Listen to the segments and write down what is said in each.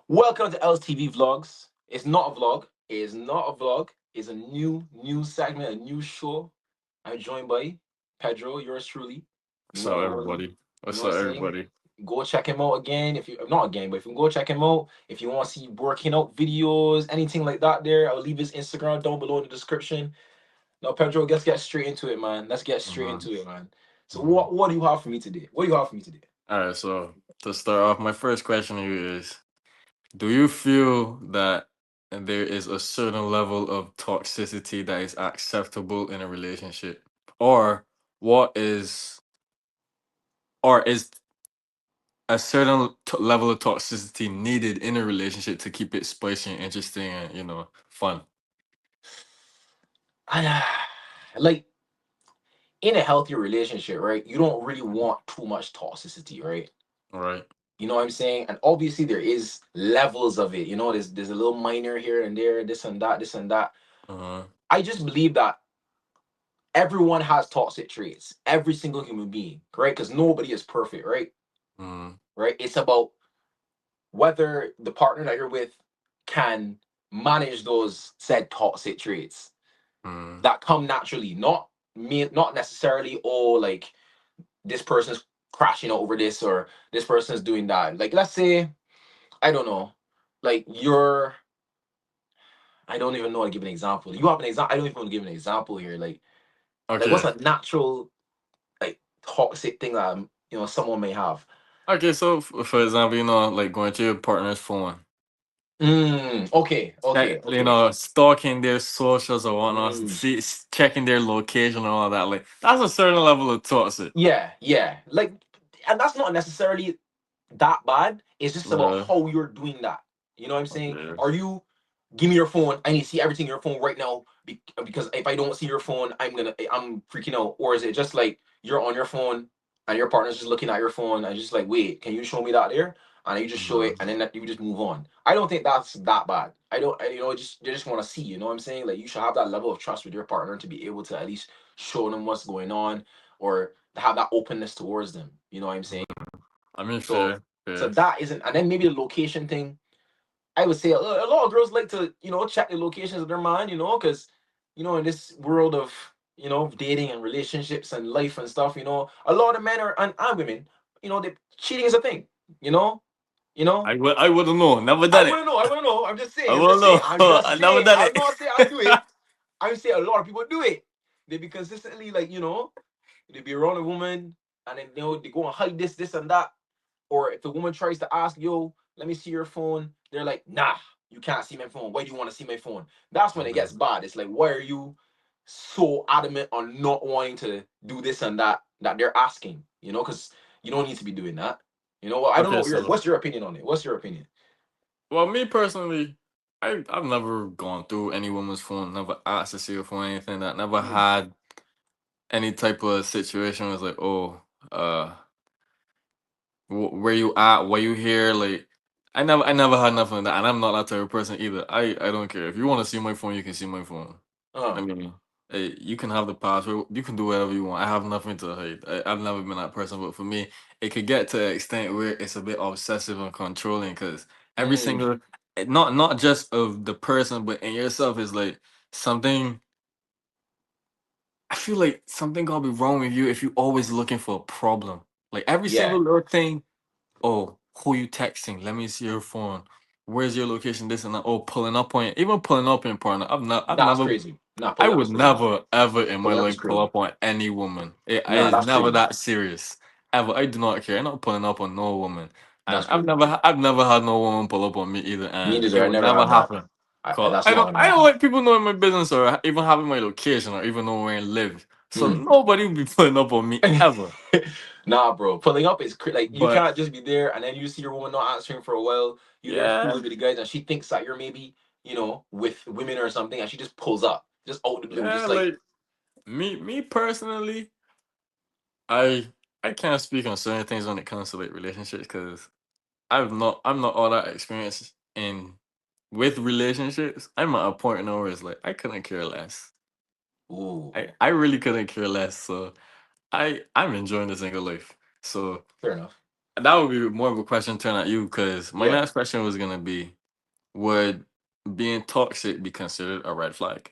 Welcome to LTV Vlogs. It's not a vlog. It is not a vlog. It's a new segment, a new show. I'm joined by Pedro, yours truly. The What's one up, and only. everybody? You know What's what up, I'm saying? everybody? Go check him out again. If you not again, but if you can go check him out, if you want to see working out videos, anything like that, there, I'll leave his Instagram down below in the description. Now, Pedro, let's get straight into it, man. Let's get straight hmm into it, man. So, hmm what do you have for me today? What do you have for me today? All right, so to start off, my first question to you is: do you feel that there is a certain level of toxicity that is acceptable in a relationship, or what is, or is a certain level of toxicity needed in a relationship to keep it spicy and interesting and fun? Like in a healthy relationship, right? You don't really want too much toxicity, right? All right. You know what I'm saying? And obviously there is levels of it. You know, there's a little minor here and there, this and that, this and that. Uh-huh. I just believe that everyone has toxic traits. Every single human being, right? Because nobody is perfect, right? Mm-hmm. Right? It's about whether the partner that you're with can manage those said toxic traits that come naturally, not necessarily like this person's crashing out over this or this person's doing that. Like let's say, I don't know, like I don't even know how to give an example. You have an example. I don't even want to give an example here. Like what's Okay. a natural like toxic thing that someone may have? Okay. So, for example, like going to your partner's phone. Okay, okay, okay. Stalking their socials or whatnot, Mm. checking their location and all that. Like that's a certain level of toxic. Yeah, yeah. Like, and that's not necessarily that bad. It's just about Uh, how you're doing that. You know what I'm saying? okay. Are you give me your phone? I need to see everything in your phone right now because if I don't see your phone, I'm freaking out. Or is it just like you're on your phone and your partner's just looking at your phone and just like, wait, can you show me that there? And you just show Uh, it and then you just move on. I don't think that's that bad. I don't, I, you know, just they just want to see. You know what I'm saying? Like you should have that level of trust with your partner to be able to at least show them what's going on or have that openness towards them. You know what I'm saying? I mean, So fair, so fair. that isn't, and then maybe the location thing. I would say a lot of girls like to check the locations of their man, because in this world of dating and relationships and life and stuff, a lot of men are and women, cheating is a thing, you know, you know. I wouldn't know. Never I done it. wouldn't know. I wouldn't know. I'm just I saying. I'm just wouldn't saying. know. I'm just I never saying. done I'm it. not saying I do it. I'm saying a lot of people do it. They be consistently like they be around a woman and then they go and hide this and that. Or if the woman tries to ask, yo, let me see your phone, they're like, nah, you can't see my phone. Why do you want to see my phone? That's when it Mhm. gets bad. It's like, why are you so adamant on not wanting to do this and that they're asking? Because you don't need to be doing that. You know what? I don't know Okay, so what's your opinion on it? What's your opinion? well, me personally, I've never gone through any woman's phone, never asked to see her phone, anything that, never Mm. had any type of situation where it's like, oh, uh, where you at? Why you here? Like, I never had nothing like that, and I'm not that type of person either. I don't care if you want to see my phone, you can see my phone. I Uh, mean, hey, you can have the password, you can do whatever you want. I have nothing to hide. I've never been that person, but for me, it could get to an extent where it's a bit obsessive and controlling because every mm, single, not just of the person, but in yourself is like something. I feel like something gonna be wrong with you if you always looking for a problem. Like every yeah, single little thing. Oh, who you texting? Let me see your phone. Where's your location? This and that. Oh, pulling up on you. Even pulling up in partner. I've nah, that's never crazy. Nah, I pulling up would is crazy. never ever in my Pulling up is life pull crazy. up on any woman. It Nah, is that's never crazy. that serious. Ever. I do not care. I'm not pulling up on no woman. And That's crazy. I've never had no woman pull up on me either. And Neither it do I. would Never never have that. happen. Cause That's not gonna I don't happen. like people knowing my business or even having my location or even know where I live. So Mm. nobody will be pulling up on me ever. Nah, bro. Pulling up is like you But can't just be there and then you see your woman not answering for a while. You there yeah. fooling with the guys and she thinks that you're maybe with women or something and she just pulls up just out the blue, Yeah, just like like me personally, I I can't speak on certain things when it comes to like relationships because I'm not all that experienced in with relationships. I'm at a point now where it's like I couldn't care less. ooh, I really couldn't care less. So I'm enjoying the single life. So fair enough. that would be more of a question turn at you because my Yeah. next question was gonna be, would being toxic be considered a red flag?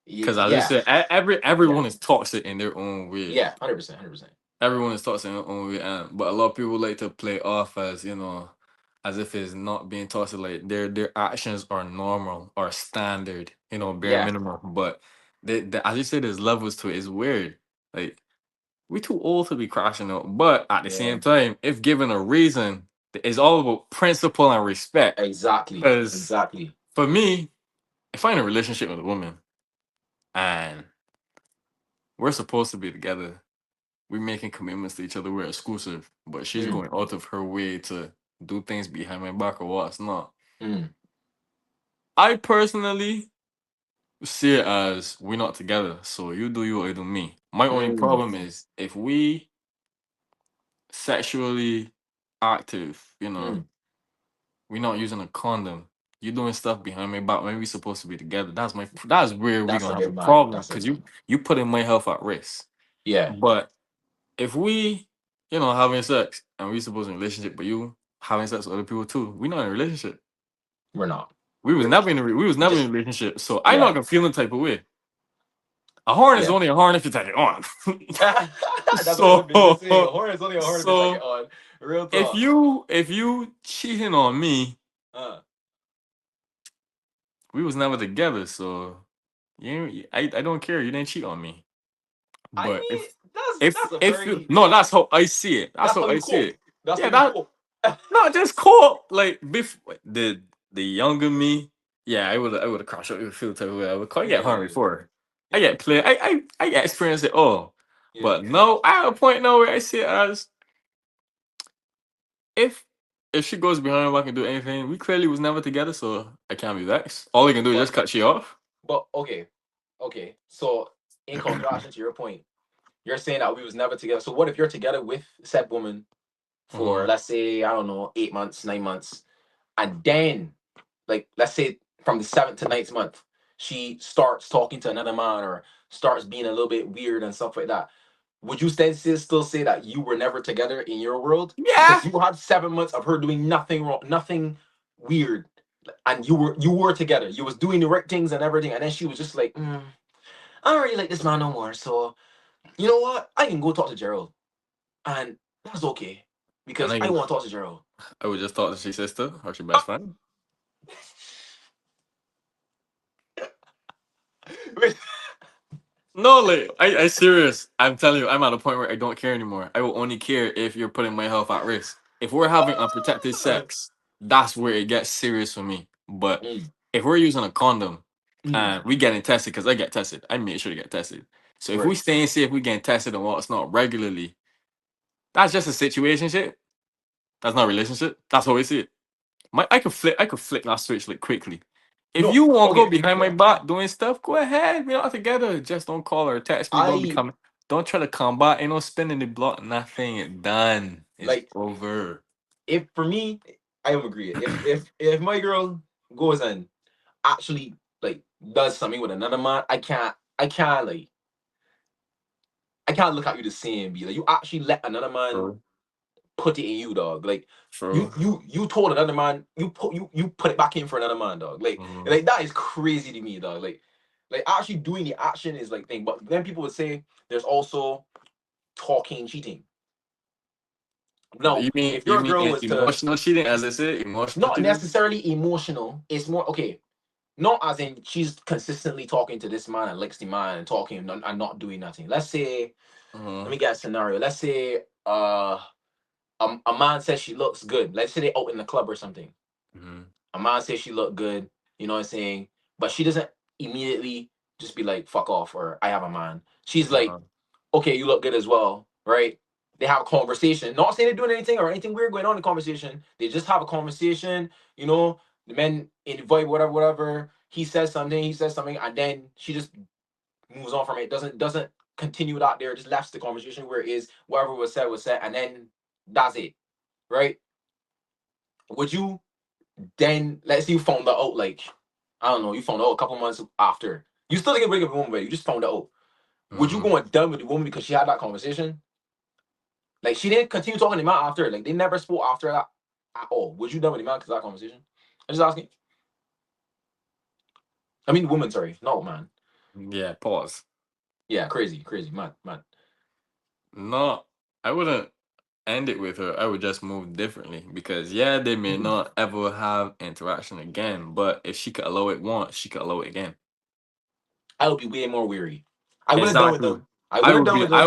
Because as I Yeah. said, Yeah. everyone is toxic in their own way. Yeah. 100%. 100%. Everyone is toxic in their own way, but a lot of people like to play off as as if it's not being toxic. Like their actions are normal or standard, bare Yeah. minimum. But as you said, there's levels to it. It's weird. Like we too old to be crashing out. But at the Yeah. same time, if given a reason, it's all about principle and respect. Exactly. Because Exactly. for me, if I'm in a relationship with a woman and we're supposed to be together, we're making commitments to each other, we're exclusive, but she's Mm. going out of her way to do things behind my back or what's not. Mm. I personally see it as we're not together, so you do you, I do me. My only Mm. problem is if we sexually active, Mm. we're not using a condom. You're doing stuff behind my back when we supposed to be together. That's where we That's gonna a have bit a mad. problem That's a because you putting my health at risk. yeah. But if we, having sex and we supposed in a relationship, but you having sex with other people too, we not in a relationship. We're not. We was We're never in we was never in just a relationship. So I'm not yeah. gonna feel the type of way. A horn is Yeah. only a horn if you take it on. That's what so old bitches say. A horn is only a horn if you take it so on. Real if talk. you cheating on me, Uh, we was never together. So I don't care. You didn't cheat on me. I But mean, if that's a if you, very no, that's how I see it. That's that's how how I you see cope. it. That's how Yeah, you that cope. not just cool. Like before the younger me, yeah, I would have crashed out. You feel the type of way. I would quite get harmed Yeah. before. I Yeah. get play. I get experience it all. Yeah. But no, I have a point now where I see it as if if she goes behind my back and do anything, we clearly was never together, so I can't be vexed. All I can do is But just cut she off. okay. Okay. So in conclusion to your point, you're saying that we was never together. So what if you're together with said woman for, Mhm. let's say, I don't know, 8 months, 9 months, and then, like, let's say from the seventh to ninth month, she starts talking to another man or starts being a little bit weird and stuff like that. Would you still say that you were never together in your world? Yeah. Because you had 7 months of her doing nothing wrong, nothing weird, and you were together. You was doing the right things and everything, and then she was just like, I don't really like this man no more. So you know what? I can go talk to Gerald, and that's okay And because I want to talk to Gerald. I would just thought that she's sister or she best friend. No, like I serious. I'm telling you, I'm at a point where I don't care anymore. I will only care if you're putting my health at risk. If we're having unprotected Ah! sex, that's where it gets serious for me. But Mm, if we're using a condom mm, and we getting tested, because I get tested, I make sure to get tested. So if we right. staying safe, we getting tested and what's not regularly, that's just a situation shit. That's not a relationship. That's how we see it. I could flick that switch like quickly. If No, you want to go okay, behind my yeah. back doing stuff, go ahead. We're not together. Just don't call or text me. Don't I become. Don't try to combat. Ain't no spinning the block. Nothing. It's done. It's like over. if for me, I would agree. If my girl goes and actually like does something with another man, I can't look at you the same and be like you actually let another man True. put it in you, dog. Like you True. you you told another man you put it back in for another man, dog. Like Mhm. like that is crazy to me, dog. Like actually doing the action is like thing. But then people would say there's also talking cheating. Now, You mean if you your mean girl was to emotional cheating, as I say, emotional not cheating? necessarily emotional, it's more okay. Not as in she's consistently talking to this man and likes the man and talking and not doing nothing. Let's say, let Uh-huh. me get a scenario. Let's say a man says she looks good. Let's say they out in the club or something. Mhm. A man says she look good, you know what I'm saying? But she doesn't immediately just be like, fuck off, or I have a man. She's like, Uh-huh. okay, you look good as well, right? They have a conversation. Not saying they're doing anything or anything weird going on in the conversation. They just have a conversation, you know, the men invite whatever, whatever. He says something, and then she just moves on from it. Doesn't continue it out there, just left the conversation where it is, whatever was said, and then that's it. Right? Would you then let's say you found that out like I don't know, you found out a couple months after. You still didn't break up with the woman, but you just found out. Would you Mhm. go and done with the woman because she had that conversation? Like she didn't continue talking to him after. Like they never spoke after that at all. Was you done with him because of that conversation? I'm just asking. I mean, woman, sorry, not man. Yeah, pause. Yeah, crazy, crazy, man, man. No, I wouldn't end it with her. I would just move differently because yeah, they may not ever have interaction again, but if she could allow it once, she could allow it again. I would be way more weary. I wouldn't done with Exactly. them. I wouldn't done with them.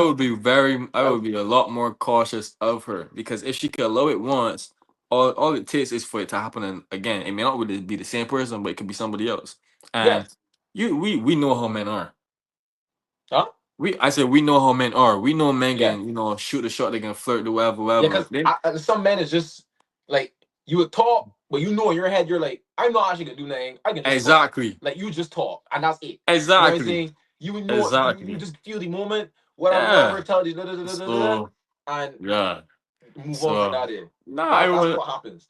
I I, would be a lot more cautious of her because if she could allow it once, all it takes is for it to happen again. It may not really be the same person, but it could be somebody else. And yes. we know how men are. Huh? I said we know how men are. We know men Yeah. can, shoot a shot, they can flirt, do whatever, Yeah, whatever. because some men is just like you would talk, but you know in your head you're like, I'm not actually gonna do nothing. I can just talk. Exactly. Like you just talk, and that's it. You know what I'm Exactly. saying? You know you Exactly. just feel the moment, whatever, Yeah. whatever, tell you da, da, da, da, da, da, So and yeah. move on from So that day. nah, That's what happens.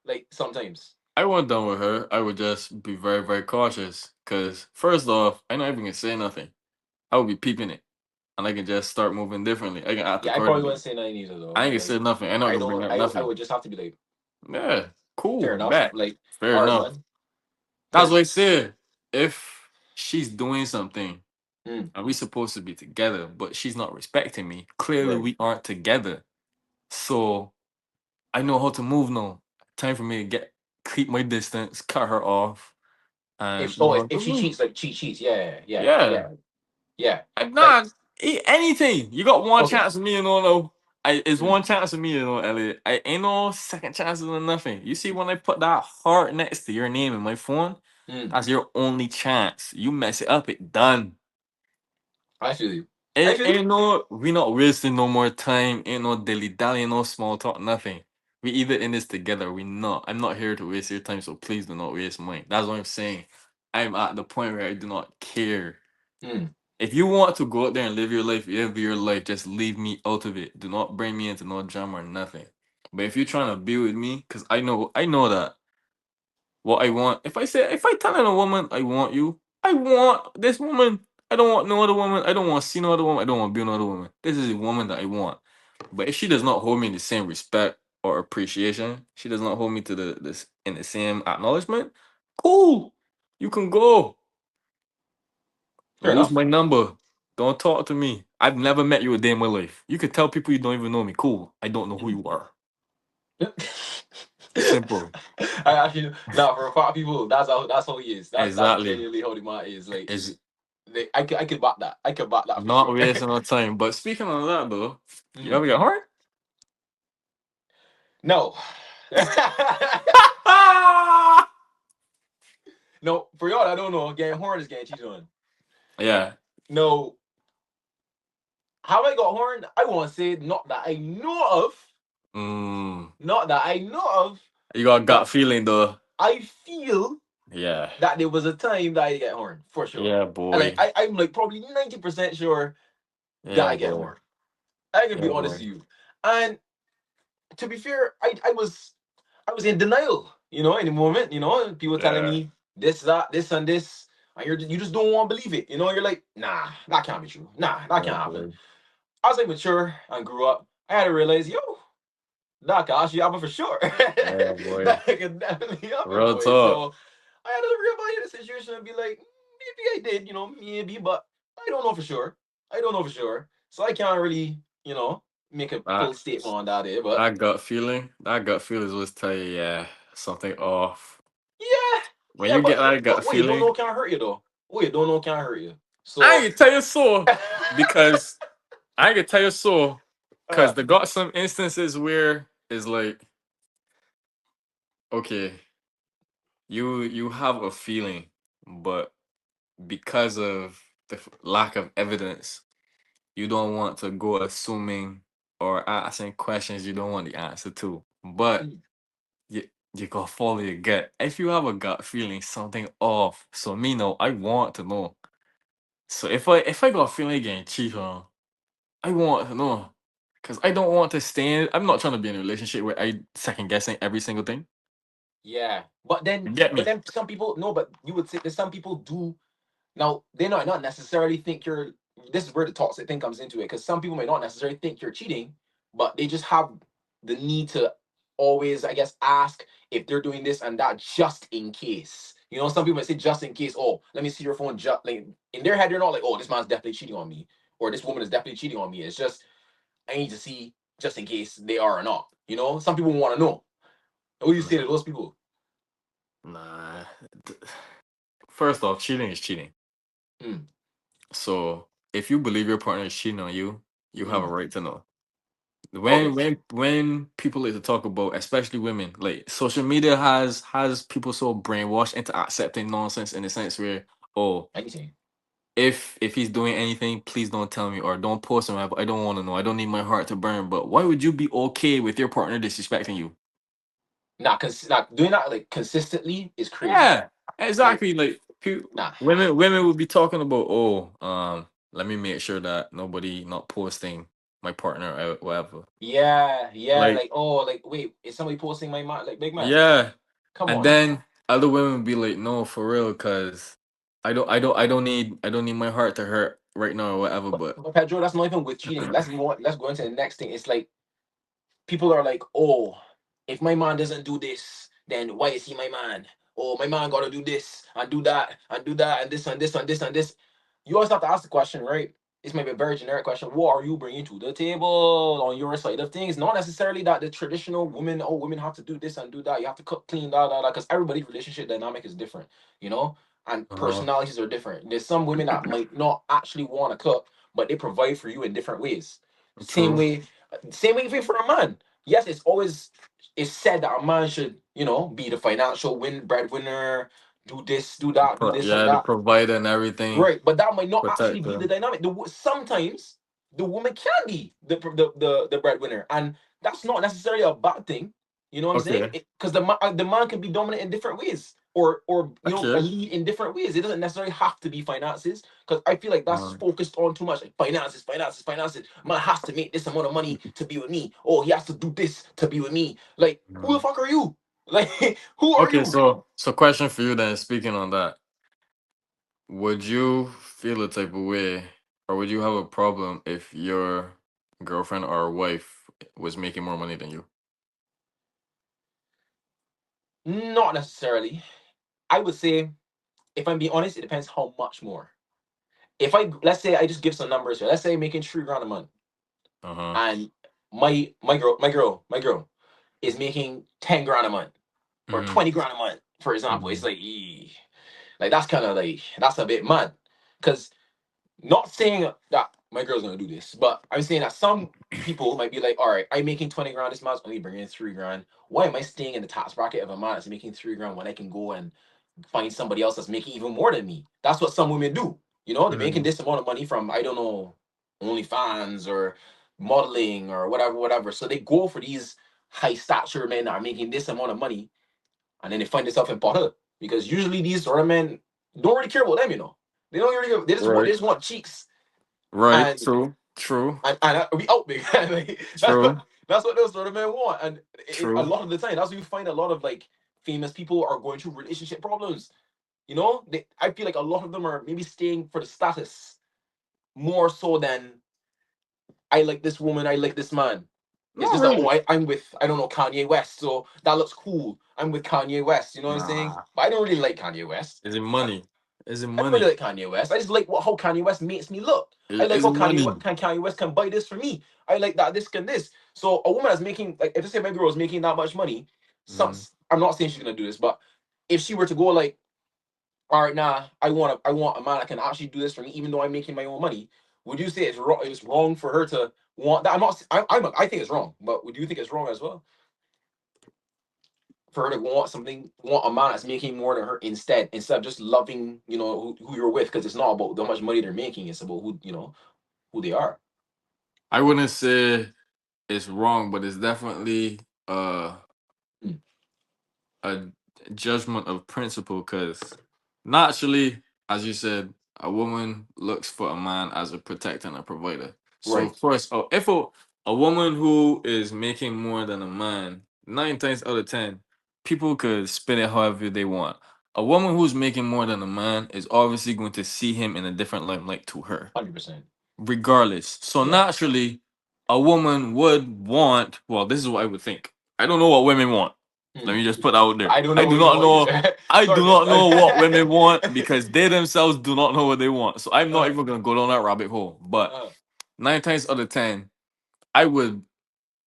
Like sometimes. I wasn't done with her. I would just be very, very cautious. Cause first off, I not even gonna say nothing. I would be peeping it. And I can just start moving differently. I can act Yeah, I probably wouldn't accordingly. say nothing either though. I ain't gonna Like say nothing. I'm not I gonna bring don't up I nothing. would just have to be like, Yeah. fair Cool. enough. Bet. Like, Fair all right, enough. man. That's Because what I said. If she's doing something and we supposed to be together, but she's not respecting me, clearly right. we aren't together. So I know how to move now. Time for me to keep my distance, cut her off, and If just she move. cheats, like cheats, yeah, yeah, Yeah. yeah, yeah. I'm Like not anything. You got one okay. chance of me, no. It's Mm, one chance of me, Elliot. I ain't no second chances or nothing. You see, when I put that heart next to your name in my phone, mm. that's your only chance. You mess it up, it done. I feel you. I It feel you. ain't no, we not wasting no more time. Ain't no dilly dally, no small talk, nothing. We either in this together, we not. I'm not here to waste your time, so please do not waste mine. That's what I'm saying. I'm at the point where I do not care. Mm, If you want to go out there and live your life, live your life. Just leave me out of it. Do not bring me into no drama or nothing. But if you're trying to be with me, because I know that what I want. If I tell a woman I want you, I want this woman. I don't want no other woman. I don't want to see no other woman. I don't want to be another woman. This is a woman that I want. But if she does not hold me in the same respect or appreciation, she does not hold me to this in the same acknowledgement. Cool, you can go. fair Lose enough. my number. Don't talk to me. I've never met you a day in my life. You could tell people you don't even know me. Cool. I don't know who Mm. you are. Simple. I actually now for a lot of people that's how he is. That's Exactly. genuinely how the man is. Like Is I could back that. I could back that for not sure. wasting our time. But speaking of that though, you Mm. ever get hard? No. No, for y'all I don't know, getting horned is getting cheated on. Yeah. No, how I got horned, I won't say not that I know of. Mm. Not that I know of, You got a gut but feeling though. I feel Yeah. that there was a time that I get horned for sure. Yeah, And like boy. I'm like probably 90% sure that Yeah, I get boy. horned. I can be Yeah, honest boy. to you. And to be fair, I was in denial, in the moment, people telling Yeah. me this, that, this and this, and you just don't want to believe it. You're like, nah, that can't be true. Nah, that Yeah, can't happen. boy. As I mature and grew up, I had to realize, yo, that can actually happen for sure. Yeah, boy. That can definitely happen, Real boy. talk. So I had to reevaluate the situation and be like, maybe I did, maybe, but I don't know for sure. I don't know for sure. So I can't really, make a full That statement on that, but that gut feeling is always tell you, yeah, something off. yeah, When yeah, you get that but gut what you don't feeling, know can't hurt you though. What you don't know can't hurt you. I So ain't gonna tell you so because I ain't gonna tell you so because uh, they got some instances where it's like, okay, you have a feeling, but because of the lack of evidence, you don't want to go assuming or asking questions you don't want the answer to. But mm, you gotta follow your gut. If you have a gut feeling something off, so me know I want to know. So if I got a feeling getting cheated on, I want to know. Cause I don't want to stay in. I'm not trying to be in a relationship where I second guessing every single thing. yeah. But then You get but me? then some people no, but you would say that some people do now they might not necessarily think you're this is where the toxic thing comes into it, because some people may not necessarily think you're cheating, but they just have the need to always, I guess, ask if they're doing this and that just in case. You know, some people might say just in case. Oh, let me see your phone. Just like in their head, they're not like, oh, this man's definitely cheating on me, or this woman is definitely cheating on me. It's just I need to see just in case they are or not. You know, some people want to know. What do you say to those people? Nah. First off, cheating is cheating. Mm, So if you believe your partner is cheating on you, you have a mm. right to know. Okay. When people like to talk about, especially women, like social media has people so brainwashed into accepting nonsense in the sense where, oh, Anything. if he's doing anything, please don't tell me or don't post him. I don't want to know. I don't need my heart to burn. But why would you be okay with your partner disrespecting you? Not doing that like consistently is crazy. Yeah, Like, exactly. Like nah. women would be talking about, oh, let me make sure that nobody not posting my partner out, whatever. Yeah, yeah. Like, Like, oh, like, wait, is somebody posting my man? Like, big man, yeah. come And on now. then other women would be like, no, for real, cause I don't need my heart to hurt right now or whatever. But But Pedro, that's not even with cheating. Let's go into the next thing. It's like people are like, oh, if my man doesn't do this, then why is he my man? Oh, my man gotta do this and do that and do that and this and this and this and this. You always have to ask the question, right? This might be a very generic question. What are you bringing to the table on your side of things? Not necessarily that the traditional women, oh, women have to do this and do that. You have to cook, clean, because everybody's relationship dynamic is different, you know, and uh, personalities are different. There's some women that might not actually want to cook, but they provide for you in different ways. Same true. way same way even for a man. Yes, it's said that a man should, be the financial breadwinner, do this, do this and Yeah, the that. provider and everything, Right, but that might not actually be the protector. dynamic. Sometimes the woman can be the breadwinner, and that's not necessarily a bad thing. You know what I'm saying? Okay, Because the man can be dominant in different ways, or a okay. lead in different ways. It doesn't necessarily have to be finances. Because I feel like that's Um, focused on too much, like finances, finances, finances. Man has to make this amount of money to be with me. Oh, he has to do this to be with me. Like, who the um, fuck are you? Like, who are okay, you? so question for you then. Speaking on that, would you feel a type of way, or would you have a problem if your girlfriend or wife was making more money than you? Not necessarily. I would say, if I'm being honest, it depends how much more. If I let's say I just give some numbers here. Let's say I'm making 3 grand a month, Uh huh. and my girl is making 10 grand a month or Hmm. 20 grand a month, for example. It's Hmm. like, like that's kind of like that's a bit mad. Because not saying that my girl's gonna do this, but I'm saying that some people might be like, all right, I'm making 20 grand this month, only bringing in 3 grand. Why am I staying in the tax bracket of a man that's making 3 grand when I can go and find somebody else that's making even more than me? That's what some women do. They're making Hmm. this amount of money from, I don't know, OnlyFans or modeling or whatever, whatever. So they go for these high stature men that are making this amount of money, and then they find themselves in bother because usually these sort of men don't really care about them. They don't really. They Right. just want cheeks Right. and True. True. we out big. Like, True. that's what those sort of men want, and a True. lot of the time, that's what you find. A lot of like famous people are going through relationship problems. I feel like a lot of them are maybe staying for the status more so than I like this woman, I like this man. It's Not just that, really. I'm with, I don't know, Kanye West, so that looks cool. I'm with Kanye West, you know what I'm saying? Nah. But I don't really like Kanye West. Is it I, money? Is it I don't really money? like Kanye West. I just like how Kanye West makes me look. I like Is it how money? Kanye West can buy this for me. I like that this can this. So a woman that's making, like, if I say my girl is making that much money, some Mm. I'm not saying she's gonna do this, but if she were to go like, all right, nah, I want a man that can actually do this for me, even though I'm making my own money. Would you say it's wrong? It's wrong for her to want that? I'm not. I think it's wrong, but would you think it's wrong as well for her to want a man that's making more than her instead of just loving, who you're with? Because it's not about how much money they're making. It's about who they are. I wouldn't say it's wrong, but it's definitely Mm. a judgment of principle because naturally, as you said, a woman looks for a man as a protector and a provider. So Right. of course, if a woman who is making more than a man, 9 times out of 10, people could spin it however they want. A woman who's making more than a man is obviously going to see him in a different limelight to her, 100%. regardless. So Yeah. naturally, a woman would want. Well, this is what I would think. I don't know what women want. Let Hmm. me just put that out there. I don't I know do what you not want know. either. I Sorry, do man. not Sorry. know what women want because they themselves do not know what they want. So I'm not uh, even gonna go down that rabbit hole. But uh, 9 times out of 10, I would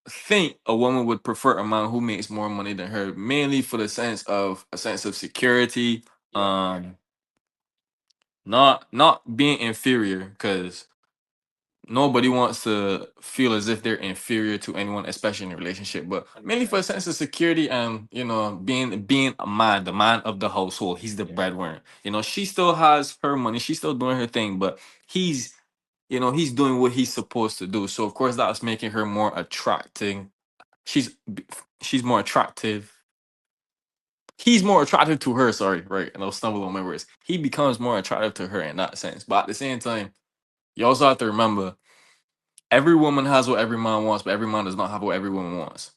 think a woman would prefer a man who makes more money than her, mainly for the sense of a sense of security, yeah. not being inferior, because nobody wants to feel as if they're inferior to anyone, especially in a relationship, but mainly for a 100%. sense of security and being a man, the man of the household. He's the Yeah. breadwinner. She still has her money, she's still doing her thing, but he's doing what he's supposed to do. So of course that's making her more attracting. She's she's more attractive. He's more attractive to her, sorry, right? And I'll stumble on my words. He becomes more attractive to her in that sense. But at the same time, you also have to remember every woman has what every man wants, but every man does not have what every woman wants.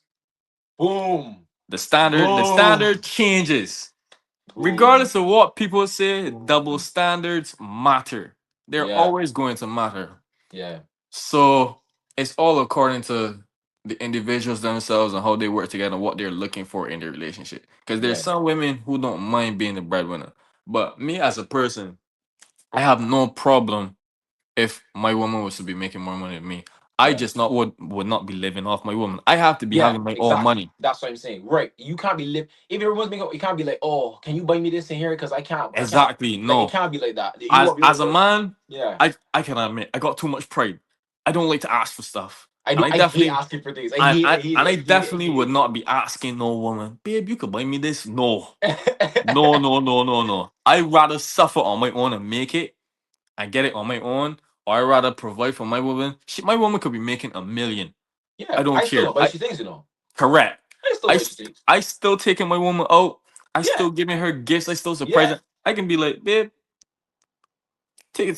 Boom. The standard Boom. changes. Boom. Regardless of what people say, double standards matter. They're Yeah. always going to matter. Yeah. So it's all according to the individuals themselves and how they work together and what they're looking for in their relationship. Because there's Yeah. some women who don't mind being the breadwinner. But me as a person, I have no problem if my woman was to be making more money than me. I Yeah. just not would not be living off my woman. I have to be Yeah, having my own exactly. money. That's what I'm saying. Right. You can't be live if everyone's making you can't be like, oh, can you buy me this in here? Because I can't Exactly. like it No. can't be like that. You As want as you a want man, yeah. I can admit I got too much pride. I don't like to ask for stuff. I And do I I hate definitely asking for things. I, I hate and it. I I hate it. I definitely hate would not be asking no woman, babe, you could buy me this. No. No, it. no, no, no, no. I rather suffer on my own and make it and get it on my own, or I rather provide for my woman. My woman could be making 1 million. I Yeah, don't I still care. don't buy you things, you know. Correct. I still buy you things. I still taking my woman out. I Yeah, still giving her gifts. I still surprise yeah, her. I can be like, babe, take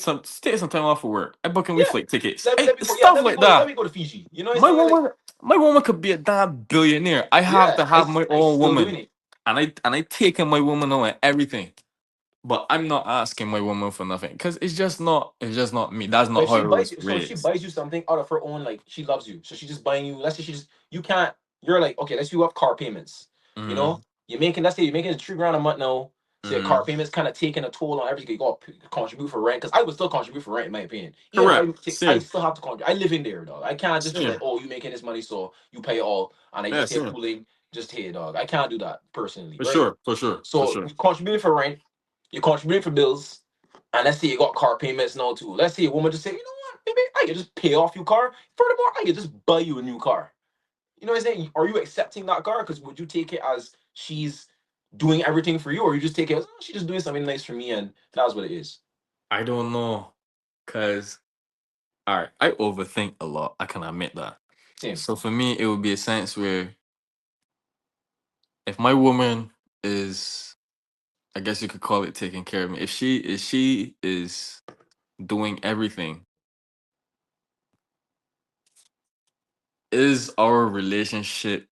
some time off for work. I booking we yeah. flight tickets. Let me go. Yeah, Stuff like let that. me go to Fiji. You know what I'm My saying? Like, woman, my woman could be a damn billionaire. I have yeah, to have my I own still doing woman, it. and I taking my woman out and everything. But I'm not asking my woman for nothing because it's just not me. That's But not if how she I buys was you, so if she raised. buys you something out of her own, like she loves you, so she's just buying you. Let's say she just you can't. You're like, okay, let's do up car payments. You Mm-hmm. know, you're making let's say you're making 3 grand a month now. So your car Mm-hmm. payments kind of taking a toll on everything. You got to contribute for rent because I would still contribute for rent in my opinion. Even if Correct. I Same. still have to contribute. I live in there, dog. I can't just be like, Same. oh, you making this money, so you pay it all, and I Yeah. just here Same. cooling, just here, dog. I can't do that personally, For right? sure. For sure. For So sure. you contributing for rent, you contributing for bills, and let's say you got car payments now too. Let's say a woman just say, you know what, maybe I can just pay off your car. Furthermore, I can just buy you a new car. You know what I'm saying? Are you accepting that car? Because would you take it as she's doing everything for you, or you just take it as oh, she's just doing something nice for me, and that's what it is. I don't know, cause all right, I overthink a lot. I can admit that. Same. So for me, it would be a sense where if my woman is, I guess you could call it taking care of me. If she is doing everything, is our relationship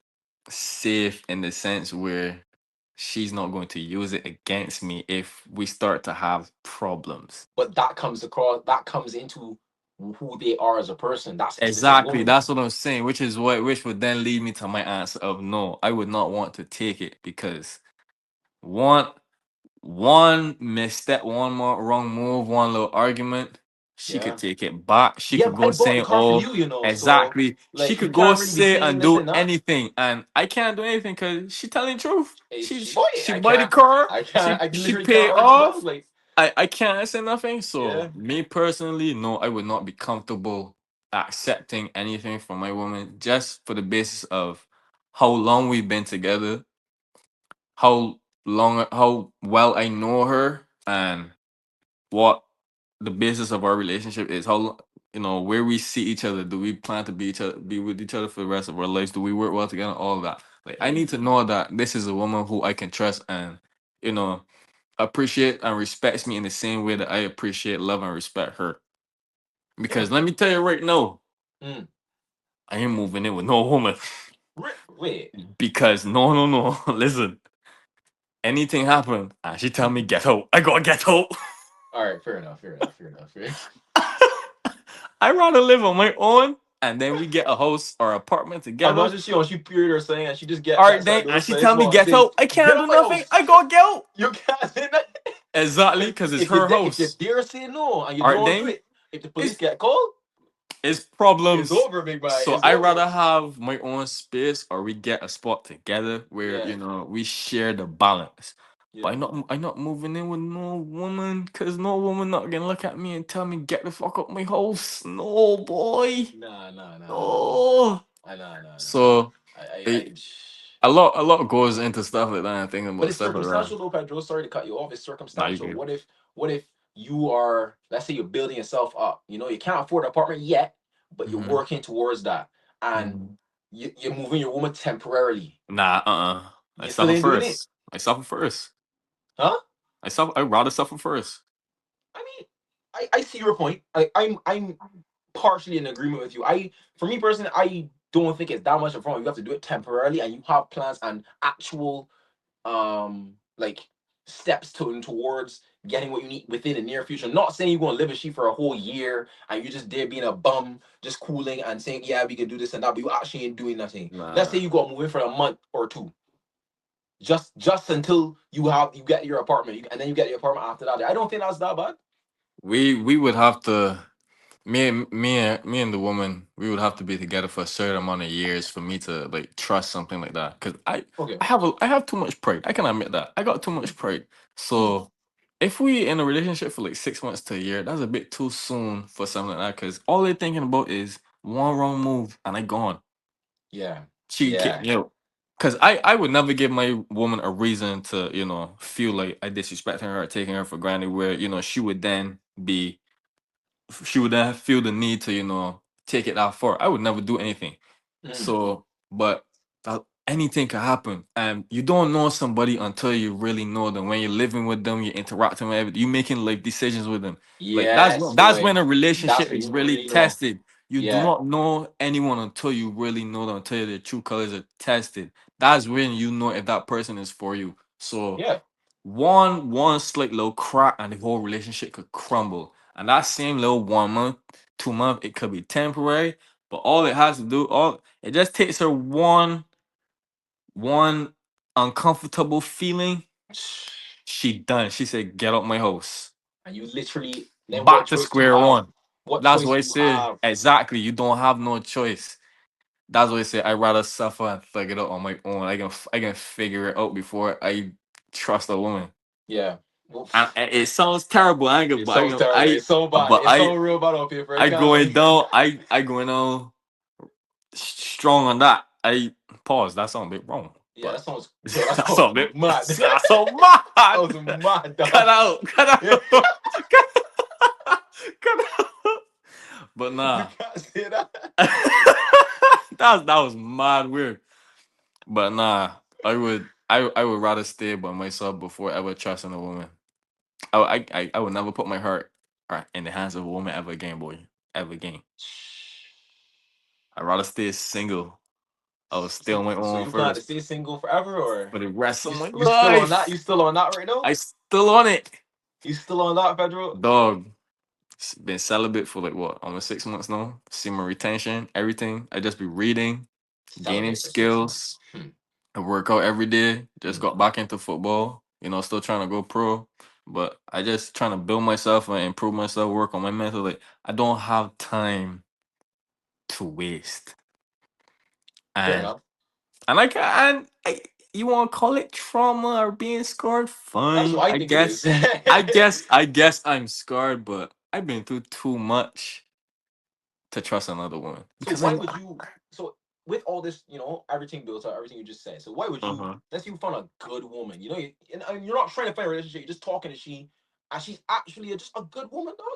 safe in the sense where she's not going to use it against me if we start to have problems? But that comes across. That comes into who they are as a person. That specific Exactly, woman. that's what I'm saying, which would then lead me to my answer of no, I would not want to take it because one one misstep, one more wrong move, one little argument, she could Yeah. take it back. She Yeah, could but I go bought the say, car for oh, you, you know. So exactly. She like you could go can't really be say saying and this do and that. anything, and I can't do anything because she telling the truth. She bought it. She buy the car, I she literally pay can't it argue, dog. off. Like, I can't say nothing. So yeah, me personally, no, I would not be comfortable accepting anything from my woman just for the basis of how long we've been together, how well I know her, and what the basis of our relationship is. Where we see each other. Do we plan to be with each other for the rest of our lives? Do we work well together? All of that. Like I yeah, need to know that this is a woman who I can trust and you know appreciate and respects me in the same way that I appreciate, love, and respect her. yeah. Because let me tell you right now, Mm. I ain't moving in with no woman. Wait. Because no, no, no. Listen, anything happen, and she tell me get out, I gotta get out. All right, fair enough, fair enough, fair enough. I rather live on my own and then we get a house or apartment together. Imagine she on she period or something, and she just get All right, that side then, door and she side tell me small and get say, out. I "Get can't out do my nothing. house." I gotta get out. You can't say that. Exactly, Because because it's her if you house. dare say no and you All right, don't do then it, if the police it's get called, it's it's problems. over, big man. So It's I over. rather have my own space, or we get a spot together where Yeah, we share the balance. But yeah. I'm not moving in with no woman, cause no woman not gonna look at me and tell me get the fuck up my house. No boy, Nah, nah, nah, nah, nah. no. Nah, nah, nah. So it, I. a lot goes into stuff like that and thinking But about it's stuff like that. circumstantial, though, Pedro. Sorry to cut you off. It's Nah, you circumstantial. good. What if you are, let's say, you're building yourself up. You can't afford an apartment yet, but you're Mm-hmm. working towards that, and Mm-hmm. you're moving your woman temporarily. Nah, I You still suffer ain't doing it, first. I suffer first. huh? I rather suffer first. I mean, I see your point. I'm partially in agreement with you. For me personally, I don't think it's that much of a problem. You have to do it temporarily, and you have plans and actual like steps towards getting what you need within the near future. Not saying you're gonna live with she for a whole year and you just there being a bum, just cooling and saying, yeah, we can do this and that, but you actually ain't doing nothing. Let's say Nah. you got moving for a month or two. Just until you get your apartment, and then you get your apartment after that. I don't think that's that bad. We would have to me and the woman, we would have to be together for a certain amount of years for me to like trust something like that. Cause Okay. I have too much pride. I can admit that. I got too much pride. Mm. So if we in a relationship for like 6 months to a year, that's a bit too soon for something like that. Cause all they're thinking about is one wrong move and I gone. Yeah. She kicked Yeah. me out. Cause I would never give my woman a reason to, feel like I disrespecting her or taking her for granted where, she would then feel the need to, take it that far. I would never do anything. Mm. So, but anything can happen. And you don't know somebody until you really know them. When you're living with them, you're interacting with them, you making like decisions with them. Like Yes, that's when boy. a That's relationship when is you really really know. tested. You do Yeah. not know anyone until you really know them, until their true colors are tested. That's when you know if that person is for you. So Yeah. one slight little crack and the whole relationship could crumble. And that same little 1 month, 2 month, it could be temporary, but all it has to do, all it just takes her one uncomfortable feeling. She done. She said, "Get out my house." And you literally, then what Back to choice do you square have? one. What That's choice what I do you say. have? Exactly. You don't have no choice. That's what I say. I'd rather suffer and figure it out on my own. I can figure it out before I trust a woman. Yeah. Well, And it sounds terrible. I ain't gonna, it sounds terrible. It's so bad. but It's so real bad on paper. I I can't going lie. down. I going down strong on that. I pause. That sound a bit wrong, Yeah, but that sounds, bro, that that's sounds a bit. mad. That's so That mad. was mad, dog. Cut out. Cut Yeah, out. Cut out. But you nah, can't say that. that was mad weird. But nah, I would rather stay by myself before ever trusting a woman. I would never put my heart in the hands of a woman ever again, boy. Ever again. I'd rather stay single. I would stay on my So own you plan to first stay single forever, or for the rest of you my you still on that? You life. still on that right now? I still on it. You still on that, Pedro? Dog. Been celibate for like what, almost 6 months now. See my retention, everything. I just be reading, gaining Celibate for 6 months. skills. I work out every day. Just Hmm. got back into football. Still trying to go pro. But I just trying to build myself and improve myself, work on my mental. Like I don't have time to waste. Fair And enough. you want to call it trauma or being scarred? That's Fine. what I think it is. I guess I'm scarred, but I've been through too much to trust another woman So because why would you? So with all this, everything built up, everything you just said. So why would you? uh-huh. Let's say you found a good woman. And you're not trying to find a relationship. You're just talking to she, and she's actually just a good woman, dog.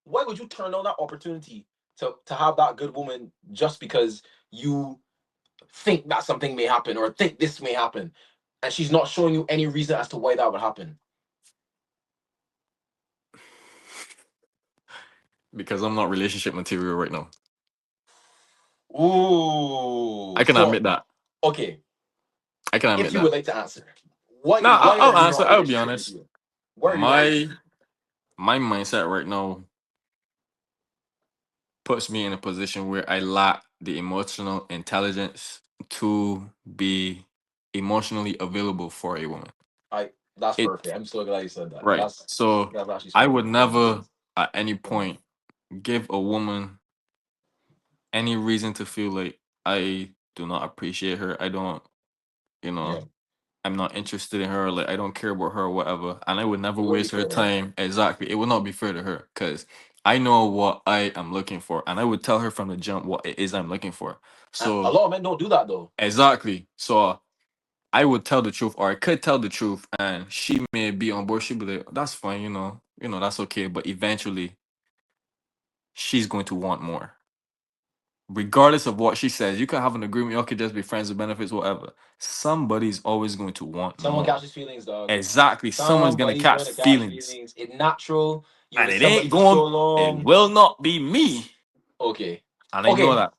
Why would you turn down that opportunity to have that good woman just because you think that something may happen or think this may happen, and she's not showing you any reason as to why that would happen? Because I'm not relationship material right now. Ooh. I can So admit that. okay, I can if admit you that. would like to answer, why Now why are I'll you answer. not I'll be relationship honest. material? Why are you not My relationship? my mindset right now puts me in a position where I lack the emotional intelligence to be emotionally available for a woman. I that's It perfect. I'm so glad you said that. right. So That's actually I spot would on. Yeah. never at any Yeah. point give a woman any reason to feel like I do not appreciate her. I don't, you know, Yeah. I'm not interested in her, like I don't care about her or whatever. And I would never It would be waste her fair to her. time. Exactly. It would not be fair to her because I know what I am looking for. And I would tell her from the jump what it is I'm looking for. And a So lot of men don't do that though. exactly. So I would tell the truth, or I could tell the truth, and she may be on board. She'd be like, that's fine, that's okay. But eventually she's going to want more. Regardless of what she says, you could have an agreement, you all could just be friends with benefits, whatever. Somebody's always going to want Someone more. catches feelings, dog. Exactly. Someone's gonna Somebody's catch going to catch feelings. feelings. It's natural. You're And with it somebody ain't for so going, it long. will not be me. Okay. And I know Okay. that.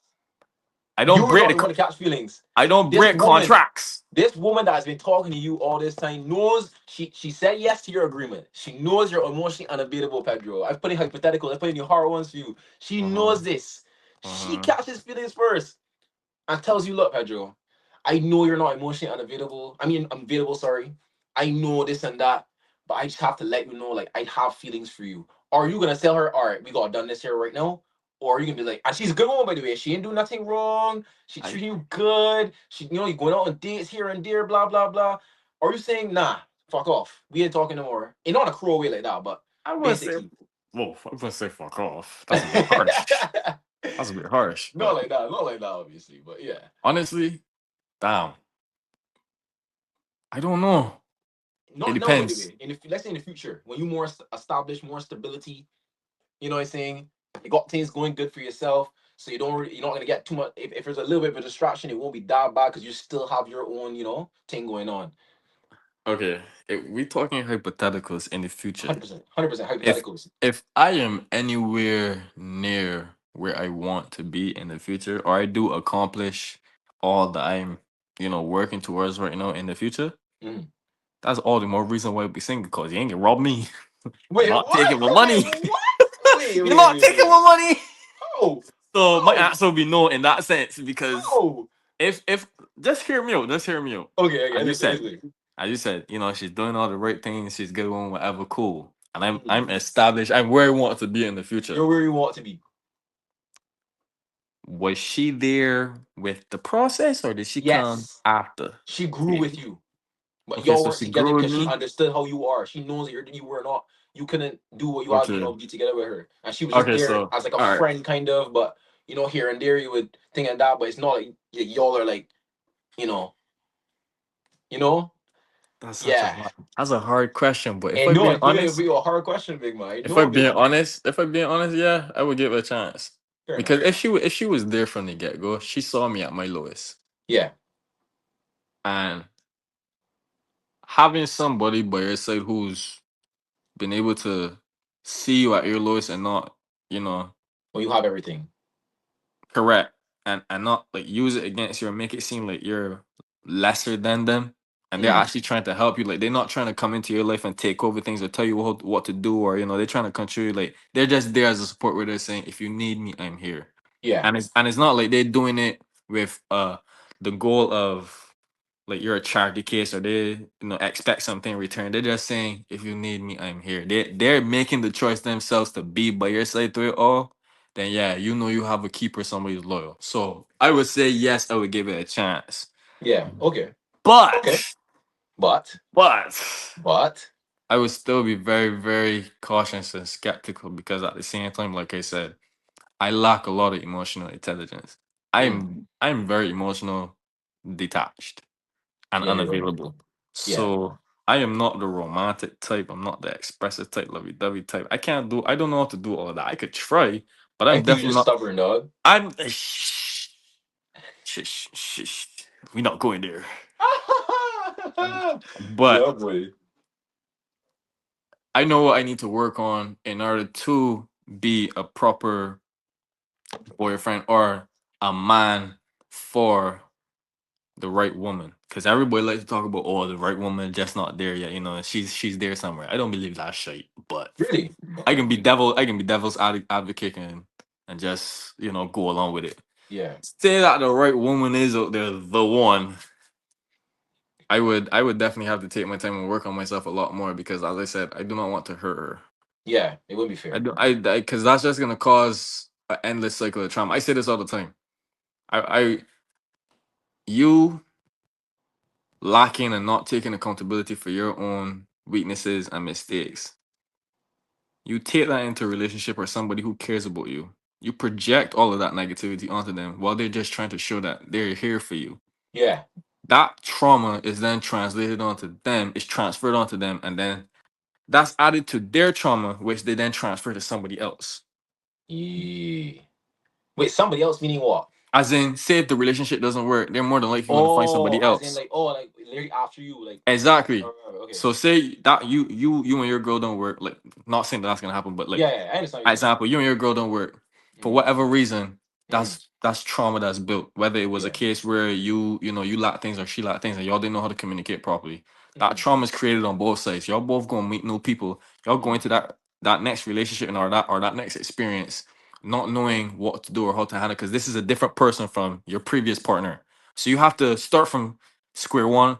I don't You're break not the going to catch feelings. I don't This break woman, contracts. this woman that has been talking to you all this time knows she said yes to your agreement. She knows you're emotionally unavailable, Pedro. I've put in hypotheticals. I put in your hard ones for you. She Uh-huh. knows this. She Uh-huh. catches feelings first and tells you, look, Pedro, I know you're not emotionally unavailable. I mean, unavailable, sorry. I know this and that, but I just have to let you know, like, I have feelings for you. Are you gonna tell her, all right, we got done this here right now? Or are you gonna be like, and she's a good woman, by the way. She ain't do nothing wrong. She I treating you good. You're going out on dates here and there, blah, blah, blah. Are you saying, nah, fuck off? We ain't talking no more. And not in a cruel way like that, but I wouldn't say basically. well, I wouldn't say fuck off. That's a bit harsh. That's a bit harsh. Not But like that, not like that, obviously, but yeah. honestly, damn. I don't know. It Not now depends. anyway. Let's say in the future, when you more established, more stability, you know what I'm saying? You got things going good for yourself, so you're not gonna get too much. If there's a little bit of a distraction, it won't be that bad because you still have your own, thing going on. Okay. If we talking hypotheticals in the future. 100%, 100% If hypotheticals. if I am anywhere near where I want to be in the future, or I do accomplish all that I'm, working towards right now in the future, Mhm. that's all the more reason why I be single, because you ain't gonna rob me. You're Wait, not taking what? my Wait, money. what? Wait, You're wait, not wait, taking wait. my money. How? So my How? answer will be no in that sense, because How? if just hear me out, just hear me out. Okay, okay, As you listen, said, listen. she's doing all the right things, she's good one, whatever, cool. And Mhm. I'm established, I'm where I want to be in the future. You're where you want to be. Was she there with the process, or did she come Yes, after? she grew Okay. with you. But Okay, y'all so weren't she together grew with because she me. understood how you are. She knows that you were not, you couldn't do what you had, Okay. be together with her. And she was just Okay, there so as like a all right. friend, kind of. But here and there, you would think and that. But it's not like y'all are like, you know, you know. That's such a Yeah. hard, that's a hard question. But if And I'm no, being it's gonna honest, be a hard question, big man. I know, big man. yeah, I would give it a chance. Fair enough. Because if she was there from the get go, she saw me at my lowest. Yeah. And having somebody by your side who's been able to see you at your lowest and not, you know, Well, you have everything. correct, and not like use it against you or make it seem like you're lesser than them, and they're Mm. actually trying to help you. Like they're not trying to come into your life and take over things or tell you what to do, or they're trying to control you. Like they're just there as a support, where they're saying, if you need me, I'm here. Yeah. And it's not like they're doing it with the goal of like you're a charity case, or they expect something in return. They're just saying, if you need me, I'm here. They're making the choice themselves to be by your side through it all. Then yeah, you have a keeper, somebody who's loyal. So I would say yes, I would give it a chance. Yeah. Okay. Okay. But But but but I would still be very, very cautious and skeptical, because at the same time, like I said, I lack a lot of emotional intelligence. mm, I'm very emotional detached and yeah, you're right. unavailable. Yeah. So I am not the romantic type. I'm not the expressive type, lovey dovey type. I don't know how to do all of that. I could try, but I I'm think you're definitely just not. stubborn, dog. I'm shh. We not going there. But Yeah, boy. I know what I need to work on in order to be a proper boyfriend or a man for the right woman. Because everybody likes to talk about, oh, the right woman just not there yet. She's there somewhere. I don't believe that shit. But Really? I can be devil's advocate, and and just go along with it. Yeah. Say that the right woman is out there, the one. I would definitely have to take my time and work on myself a lot more because, as I said, I do not want to hurt her. Yeah. It wouldn't be I fair. do I because that's just gonna cause an endless cycle of trauma. I say this all the time. I you lacking and not taking accountability for your own weaknesses and mistakes. You take that into a relationship or somebody who cares about you. You project all of that negativity onto them while they're just trying to show that they're here for you. Yeah. That trauma is then translated onto them, is transferred onto them, and then that's added to their trauma, which they then transfer to somebody else. Yeah. Wait, somebody else meaning what? As in, say if the relationship doesn't work, they're more than likely going to find Oh, somebody as in else. like, oh, like literally after you, like. Exactly. Okay. So say that you and your girl don't work. Like, not saying that that's gonna happen, but like, Yeah, yeah, I understand what you're saying. example, you and your girl don't work for Mm, whatever reason. mm, That's trauma that's built. Whether it was a yeah. case where you lack things or she lacked things, and y'all didn't know how to communicate properly. That Mm, trauma is created on both sides. Y'all both gonna meet new people. Y'all go mm, into that next relationship or that next experience, not knowing what to do or how to handle, because this is a different person from your previous partner. So you have to start from square one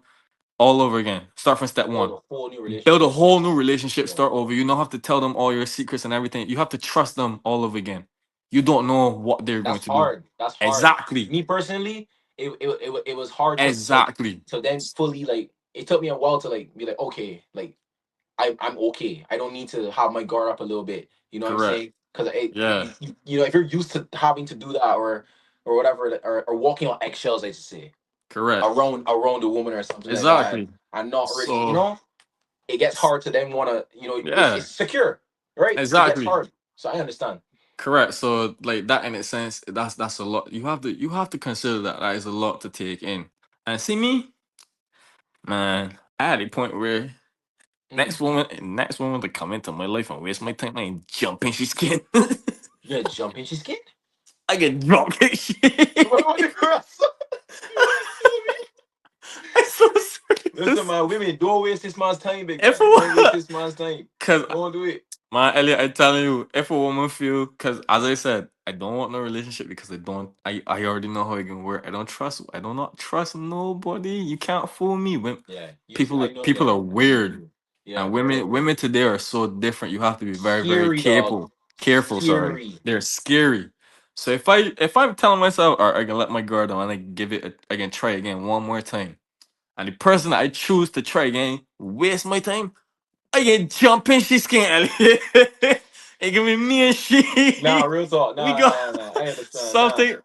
all over again. Start from step build one. a whole new Build a relationship. whole new relationship. Yeah. Start over. You don't have to tell them all your secrets and everything. You have to trust them all over again. You don't know what they're going That's to do. hard. That's hard. Exactly. Me personally, it was hard Exactly. to then fully like. It took me a while to like be like, okay, like I'm okay. I don't need to have my guard up a little bit. You know what I'm Correct. saying? Because Yeah. if you're used to having to do that or whatever, or walking on eggshells, I should say, Correct. around a woman or something like that, Exactly. and not really, So it gets hard to then want to, it's yeah. secure, right? It gets Exactly. hard. So I understand. Correct. So like that in a sense, that's a lot. You have to consider that is a lot to take in. And see me, man, I had a point where Mm. next woman to come into my life and waste my time, I ain't jumping she's skin. You're gonna jump in, she's skin. I get drunk and Bro, shit. you're gonna kill me. I'm so Listen, serious. man, women, don't waste this man's time, big If man. Don't waste a, this man's time. cause Don't do it. man, Elliot, I'm telling you, if a woman feel, cause as I said, I don't want no relationship because I already know how it can work. I do not trust nobody. You can't fool me. When Yeah, you see, people I are- know. people Yeah, are weird, yeah, and very women today are so different. You have to be very very scary, dog. careful. Sorry, Scary. they're scary. So if I'm telling myself, all right, I can let my guard down and I give it, I can try again one more time, and the person I choose to try again waste my time, I get jumping, she can't. It give me and Nah, she. real talk. We Nah, got nah, nah. I understand. Nah, something.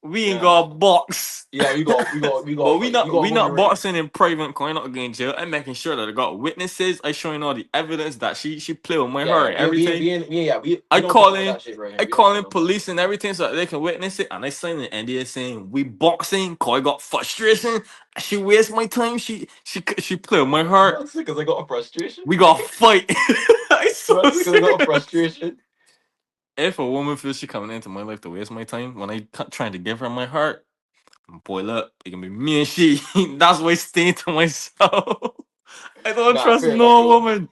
We ain't nah. got a box. Yeah, we got But to we fight. We not got to we go be not ready. boxing in private, going not going jail. I'm making sure that I got witnesses. I showing all the evidence that she play with my Yeah, heart yeah. and everything. We I don't play call about in that shit right here. I We don't call play in no about police and everything so that they can witness it. And I sign an NDA saying we boxing. Cause I got frustration. She wastes my time. She play with my heart. That's because I got a frustration. We got fight. I so That's because I got a serious. frustration. If a woman feels she coming into my life to waste my time when trying to give her my heart, boil up. It can be me and she. That's why I stay to myself. I don't Nah, trust fair enough no though. woman.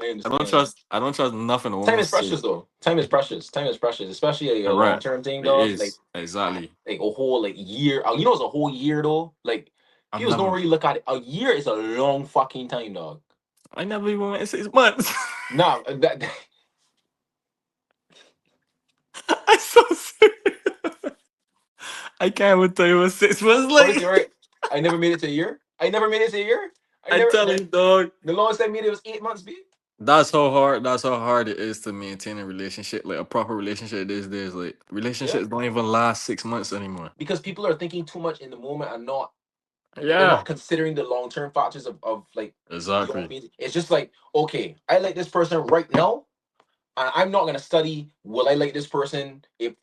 I I don't understand. trust. I don't trust nothing a Time woman is say. precious though. Time is precious. Time is precious, especially like, a long Correct. term thing, It dog. Like is exactly. like a whole like year. It's a whole year though. Like I've people don't never. really look at it. A year is a long fucking time, dog. I never even went 6 months. Nah, I'm so serious. I can't even tell you what 6 months honestly, like. right? I never made it to a year. I never made it to a year. I I never. tell you, dog. The longest I made it was 8 months, B. That's how hard. That's how hard it is to maintain a relationship, like a proper relationship these days. Like Yeah, relationships don't even last 6 months anymore. because people are thinking too much in the moment and not they're Yeah. not considering the long term factors of like Exactly. it's just like, okay, I like this person right now, and I'm not gonna study. Will I like this person if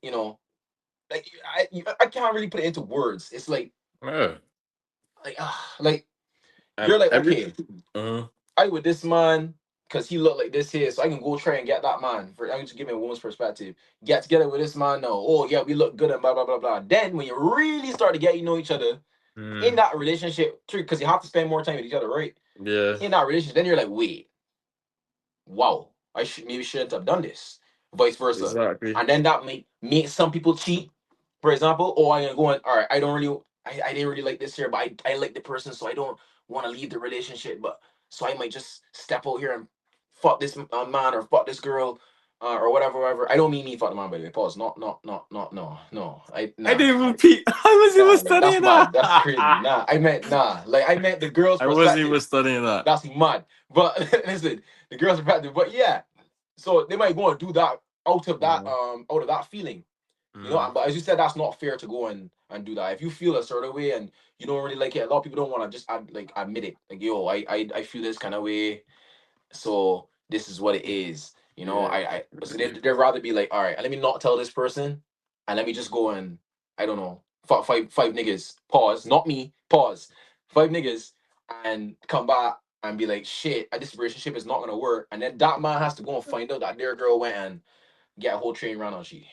like I can't really put it into words. It's Yeah. like And you're like, every. okay, Uh, I with this man because he looked like this here, so I can go try and get that man. I'm just giving a woman's perspective. Get together with this man now. Oh yeah, we look good and blah blah blah blah. Then when you really start to get each other in mm, that relationship, true, because you have to spend more time with each other, right? yeah. In that relationship, then you're like, wait, wow, I should maybe shouldn't have done this. vice versa. Exactly. And then that might make some people cheat. For example, oh, I'm gonna go and all right, I don't really, I didn't really like this here, but I like the person, so I don't want to leave the relationship. But so I might just step out here and fuck this man or fuck this girl. Or whatever, whatever. I don't mean me fuck the man, by the way. Pause. No, no. I Nah. didn't repeat. I wasn't even Nah, like that's studying mad. That's crazy. that. Nah, I meant nah. Like I meant the girl's I wasn't perspective. even studying that. That's mad. But listen, the girl's perspective. But yeah, so they might go and do that Mm, out of that feeling, you know. mm, But as you said, that's not fair to go and do that. If you feel a certain way and you don't really like it, a lot of people don't want to just admit it. Like yo, I feel this kind of way, so this is what it is. You know, yeah. I so they'd rather be like, all right, let me not tell this person, and let me just go and I don't know, five niggas. Pause, not me. Pause. Five niggas, and come back and be like, shit, this relationship is not gonna work, and then that man has to go and find out that their girl went and get a whole train run on she.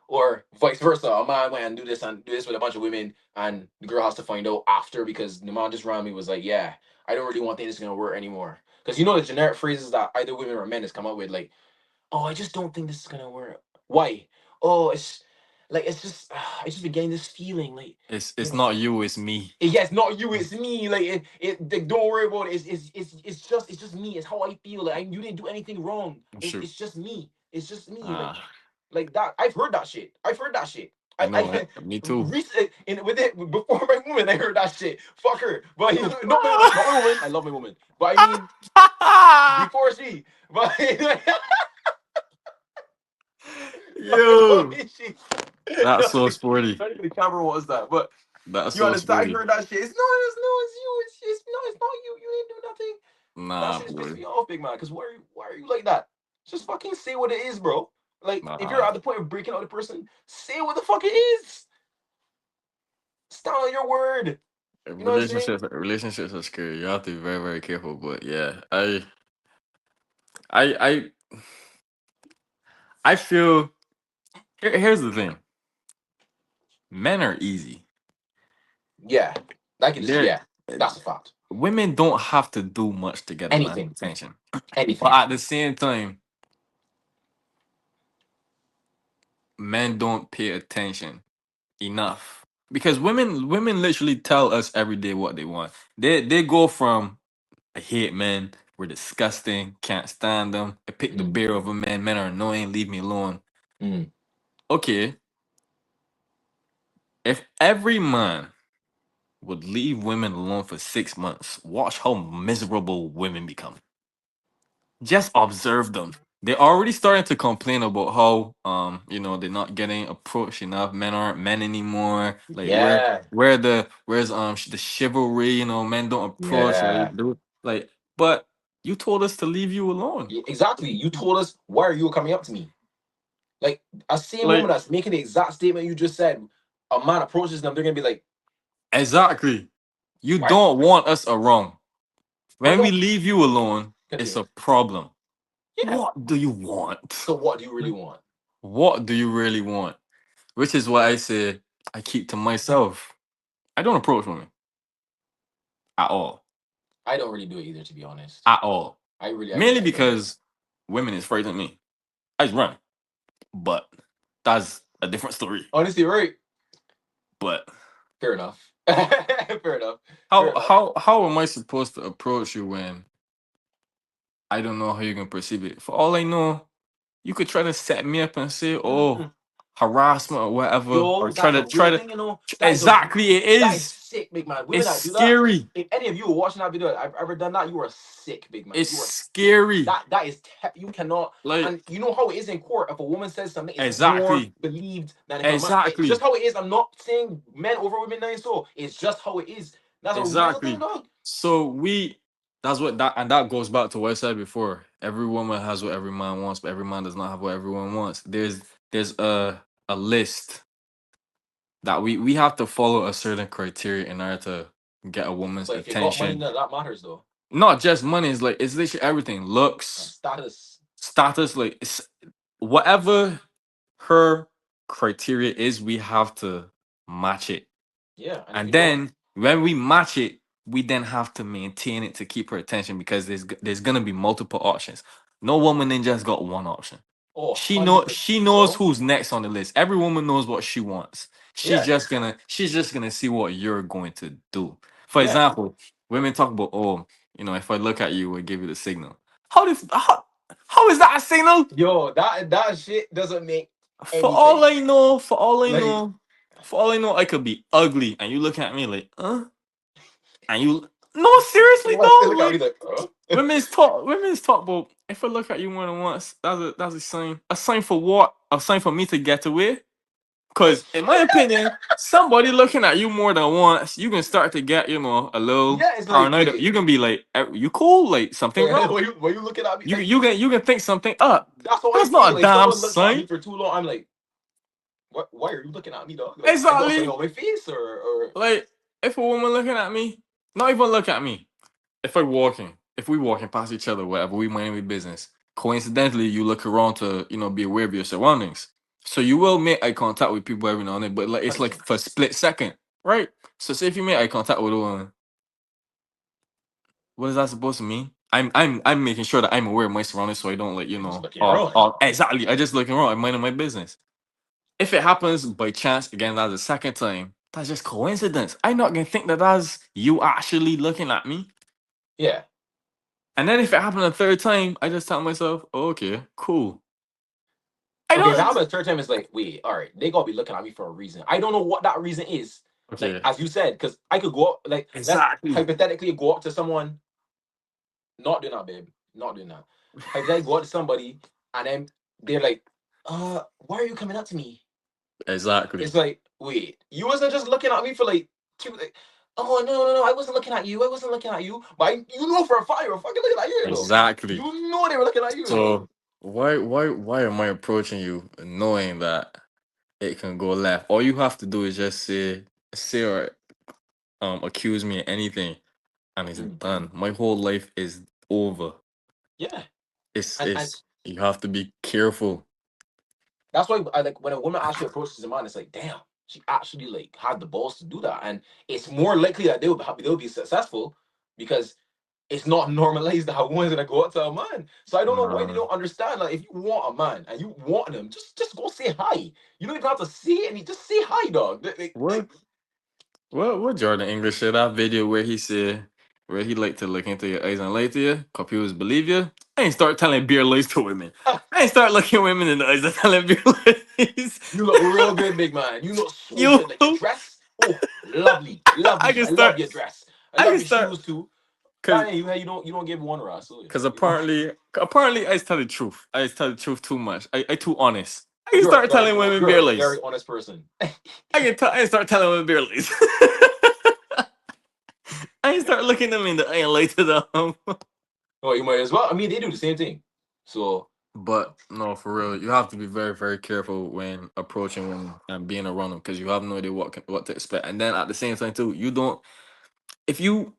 Or vice versa, a man went and do this with a bunch of women, and the girl has to find out after because the man just around me was like, "Yeah, I don't really want think this is gonna work anymore." Because you know the generic phrases that either women or men has come up with, like, "Oh, I just don't think this is gonna work." Why? Oh, it's just I just been getting this feeling like you It's know. not you, it's me. Yeah, it's not you, it's me. Like like, don't worry about it. It's just me. It's how I feel. Like you didn't do anything wrong. Shoot. It's just me. It's just me. Ah, Like that. I've heard that shit. I've heard that shit. I know. I Me too. recently in with it before my woman, I heard that shit. Fuck her. But not my woman. I love my woman. But I mean before she. But I don't Yo, mean she. that's so sporty. Not even the camera was that. But That's you so understand? I sporty. heard that shit. It's you. It's not you. You ain't do nothing. That Nah, shit just pissed boy. me off, big man. Because why are you like that? Just fucking say what it is, bro. Like if you're Nah. at the point of breaking out the person, say what the fuck it is. Stand on your word. You know what I'm saying? Relationships are scary. You have to be very, very careful. But yeah, I I feel here's the thing. Men are easy. Yeah. I can just They're yeah. That's a fact. women don't have to do much to get a man's Anything. attention. But Anything. at the same time, men don't pay attention enough. Because women literally tell us every day what they want. They go from I hate men, we're disgusting, can't stand them. I pick the Mm, beer over men, men are annoying, leave me alone. mm. Okay, if every man would leave women alone for 6 months, watch how miserable women become. Just observe them. They're already starting to complain about how they're not getting approached enough. Men aren't men anymore. Like Yeah. where's the chivalry, men don't approach Yeah. like like but you told us to leave you alone. Exactly. You told us why are you coming up to me? Like a same woman Like that's making the exact statement you just said, a man approaches them, they're gonna be like, exactly. You why don't want us around. I When we don't leave you alone, it's continue. a problem. Yeah. What do you want? So what do you really want? What do you really want? Which is why I say I keep to myself. I don't approach women at all. I don't really do it either, to be honest. At all. Mainly I don't. because women is frightening me. I just run. But that's a different story. Honestly, right? But Fair enough. Fair enough. Fair how enough. how how am I supposed to approach you when I don't know how you're gonna perceive it? For all I know, you could try to set me up and say, "Oh, Mm. harassment or whatever," or Yo, try that's to a try real to thing, you know. exactly it That is is. sick, big man. Women It's that do that. scary. If any of you are watching that video, I've ever done that, you are sick, big man. It's You are sick. scary. That is you cannot. Like And you know how it is in court. If a woman says something, it's more exactly, believed than if a man. It's just exactly, how it is. I'm not saying men over women, nine so. It's just how it is. That's a real thing, exactly. dog. So that's what that goes back to what I said before. Every woman has what every man wants, but every man does not have what everyone wants. There's a list that we have to follow a certain criteria in order to get a woman's But if you got money, attention. that matters though. Not just money, it's literally everything. And Looks, status. status, like whatever her criteria is, we have to match it. Yeah, and if And you don't, then when we match it, we then have to maintain it to keep her attention because there's gonna be multiple options. No woman then just got one option. Oh, 100%. She knows So who's next on the list. Every woman knows what she wants. yeah, She's just gonna see what you're going to do. For yeah. example, women talk about, oh, you know, if I look at you, I give you the signal. How did how is that a signal? Yo, that shit doesn't make For all anything. I know, for all I Like, know, for all I know, I could be ugly, and you look at me like, and you no seriously, why still dog. look at me Like like, women's talk about if I look at you more than once, that's a sign. A sign for what? A sign for me to get away. Because in my opinion, somebody looking at you more than once, you can start to get, you know, a little yeah, it's like, paranoid. wait, You can be like, you cool? Like something wait, wrong? why you looking at me? Like, You can think something up. that's how I That's not feel. a Like, damn someone looks at me sign. for too long. I'm like, what? Why are you looking at me, dog? Like, I got something Exactly. on my face, or Like if a woman looking at me, not even look at me. If we walking past each other, whatever, we minding we business. Coincidentally, you look around to, you know, be aware of your surroundings. So you will make eye contact with people every now and then, but like it's like 100%. for a split second, right? So say if you make eye contact with a woman, what is that supposed to mean? I'm making sure that I'm aware of my surroundings so I don't like, you Just know, looking around. exactly. I just looking around, I'm minding my business. If it happens by chance, again, that's the second time. That's just coincidence. I'm not gonna think that that's you actually looking at me. Yeah. And then if it happened a third time, I just tell myself, oh, okay, cool. I Okay, if it don't. happens a third time, it's like, wait, all right, they gotta be looking at me for a reason. I don't know what that reason is. Like, Okay, as you said, because I could go up, like, let's exactly. hypothetically go up to someone, not doing that, babe, not doing that. Hypothetically go up to somebody, and then they're like, why are you coming up to me? Exactly. It's like, wait, you wasn't just looking at me for like two, like, oh, no, I wasn't looking at you. I wasn't looking at you. But you know for a fact you were fucking looking at you, you know. Exactly. You know they were looking at you, you know. So why am I approaching you knowing that it can go left? All you have to do is just say or accuse me of anything and it's Mm. done. My whole life is over. Yeah. And It's you have to be careful. that's why I like when a woman actually approaches a man, it's like, damn, she actually like had the balls to do that. And it's more likely that they'll be successful because it's not normalized that a woman's gonna go out to a man. So I don't know why they Uh, don't understand. Like, if you want a man and you want him, just go say hi. You don't even have to say any. Just say hi, dog. what what Jordan English said that video where he said where he like to look into your eyes and lie to you, confuse believe you. I ain't start telling beer lies to women. I ain't start looking women in the eyes and telling beer lies. You look real good, big man. You look so you good. Like your dress, oh, lovely, I lovely. can I love start your dress. I I love can your start shoes too. because But you don't give one ras, so because you know apparently I just tell the truth. I just tell the truth too much. I too honest. I can you're start telling women beer you're a very lies. honest person. I can start telling women beer lies. I can start looking them in the eye and lie to them. Well, you might as well. I mean, they do the same thing. So But no, for real, you have to be very, very careful when approaching women and being around them because you have no idea what to expect. And then at the same time too, you don't. If you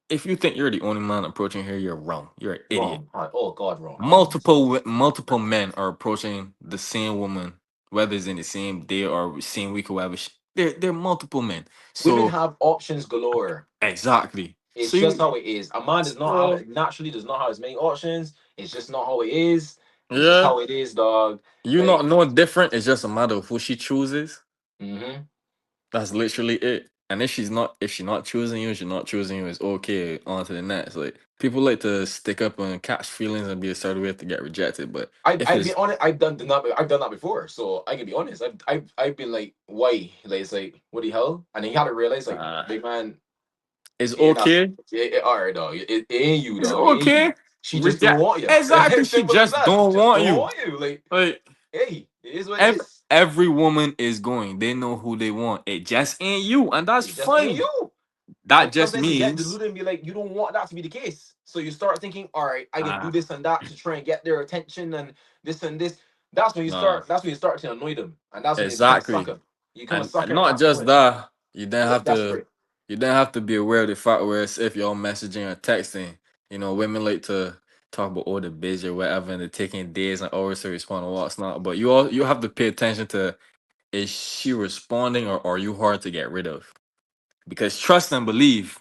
if you think you're the only man approaching here, you're wrong. You're an idiot. wrong. Oh God, wrong. 100%. Multiple men are approaching the same woman, whether it's in the same day or same week or whatever. They're multiple men. Women So have options galore. exactly. It's So just you how it is. A man does not so have naturally does not have as many options. It's just not how it is. It's just yeah, how it is, dog. you Like, not know different. It's just a matter of who she chooses. mm-hmm. That's literally it. And if she's not choosing you, she's not choosing you, it's okay. On to the next. Like people like to stick up and catch feelings and be a certain way to get rejected. But if I've been it's honest. I've done that before, so I can be honest. I've been like, why? Like, it's like, what the hell? And then you had to realize, like, uh, big man, it's it ain't that. okay. All right, dog. It ain't you, It's dog. It ain't you. okay. She just don't Reject want you. exactly. She Simple as just that. She don't just want don't you. want you. Like, Like hey, it is what it is. every woman is going. They know who they want. It just ain't you, and that's It just ain't fine. you. That And just sometimes you get means deluded and be like, you don't want that to be the case. So you start thinking, all right, I can do uh, this and that to try and get their attention and this and this. That's when you nah, start. That's when you start to annoy them, and that's when you become a exactly. sucker. You become a And sucker at not that just point. that, You get desperate. you then have to be aware of the fact where it's if y'all messaging or texting, you know, women like to talk about all the busy or whatever and they're taking days and hours to respond to what's not. But you have to pay attention to is she responding or are you hard to get rid of? Because trust and believe,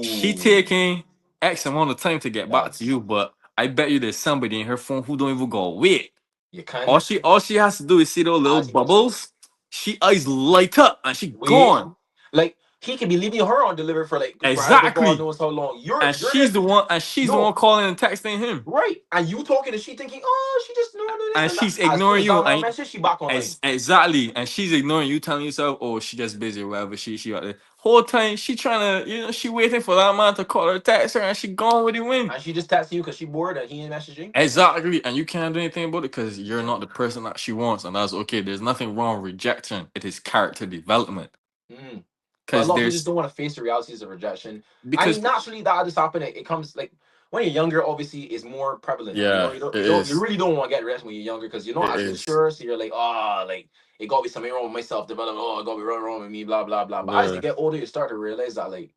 she Ooh, taking X amount of time to get back to that's you, but I bet you there's somebody in her phone who don't even go wait. You can All she has to do is see those little ask question. bubbles. She eyes light up and she Wait, gone. like he could be leaving her on delivery for like forever, God Exactly. knows how long. And You're there. she's the one No, calling and texting him. right. And you talking and she thinking, oh, she just know do this And and that. she's As soon ignoring as that you. man And message, she back online. exactly. And she's ignoring you, telling yourself, oh, she just busy or whatever. She got the whole time she trying to, she waiting for that man to call her, text her, and she gone with the wind. And she just texting you because she bored and he ain't messaging. Exactly. And you can't do anything about it because you're Yeah. not the person that she wants. And that's okay. There's nothing wrong with rejection. It is character development. Mm. But a Because lot of people just there's don't want to face the realities of rejection. I because mean, naturally that just happen. It comes like when you're younger, obviously, is more prevalent. You know, yeah, it you is. really don't want to get rest when you're younger because you're not It as is. mature. So you're like, oh, like it got to be something wrong with my self development. Oh, it got to be wrong with me. Blah blah blah. But as you Yeah. get older, you start to realize that like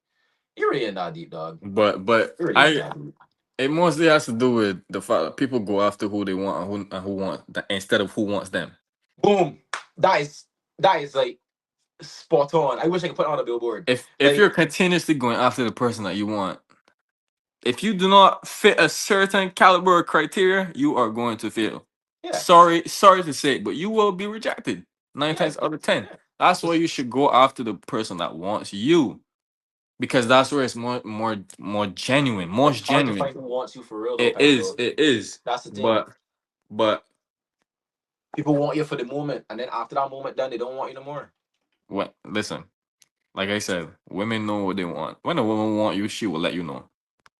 you're really in that deep, dog. But You're really in I that deep. it mostly has to do with the fact that people go after who they want and who want that instead of who wants them. Boom. That is that is like spot on. I wish I could put it on a billboard. If Like, you're continuously going after the person that you want, if you do not fit a certain caliber or criteria, you are going to fail. yeah, Sorry to say, but you will be rejected nine yeah, times out of 10. yeah. That's why Just you should go after the person that wants you because that's where it's more genuine, it's most hard to genuine. find who wants you for real though, Pedro. It is. That's the thing. But People want you for the moment, and then after that moment done, they don't want you no more. what? Listen, like I said, women know what they want. When a woman want you, she will let you know.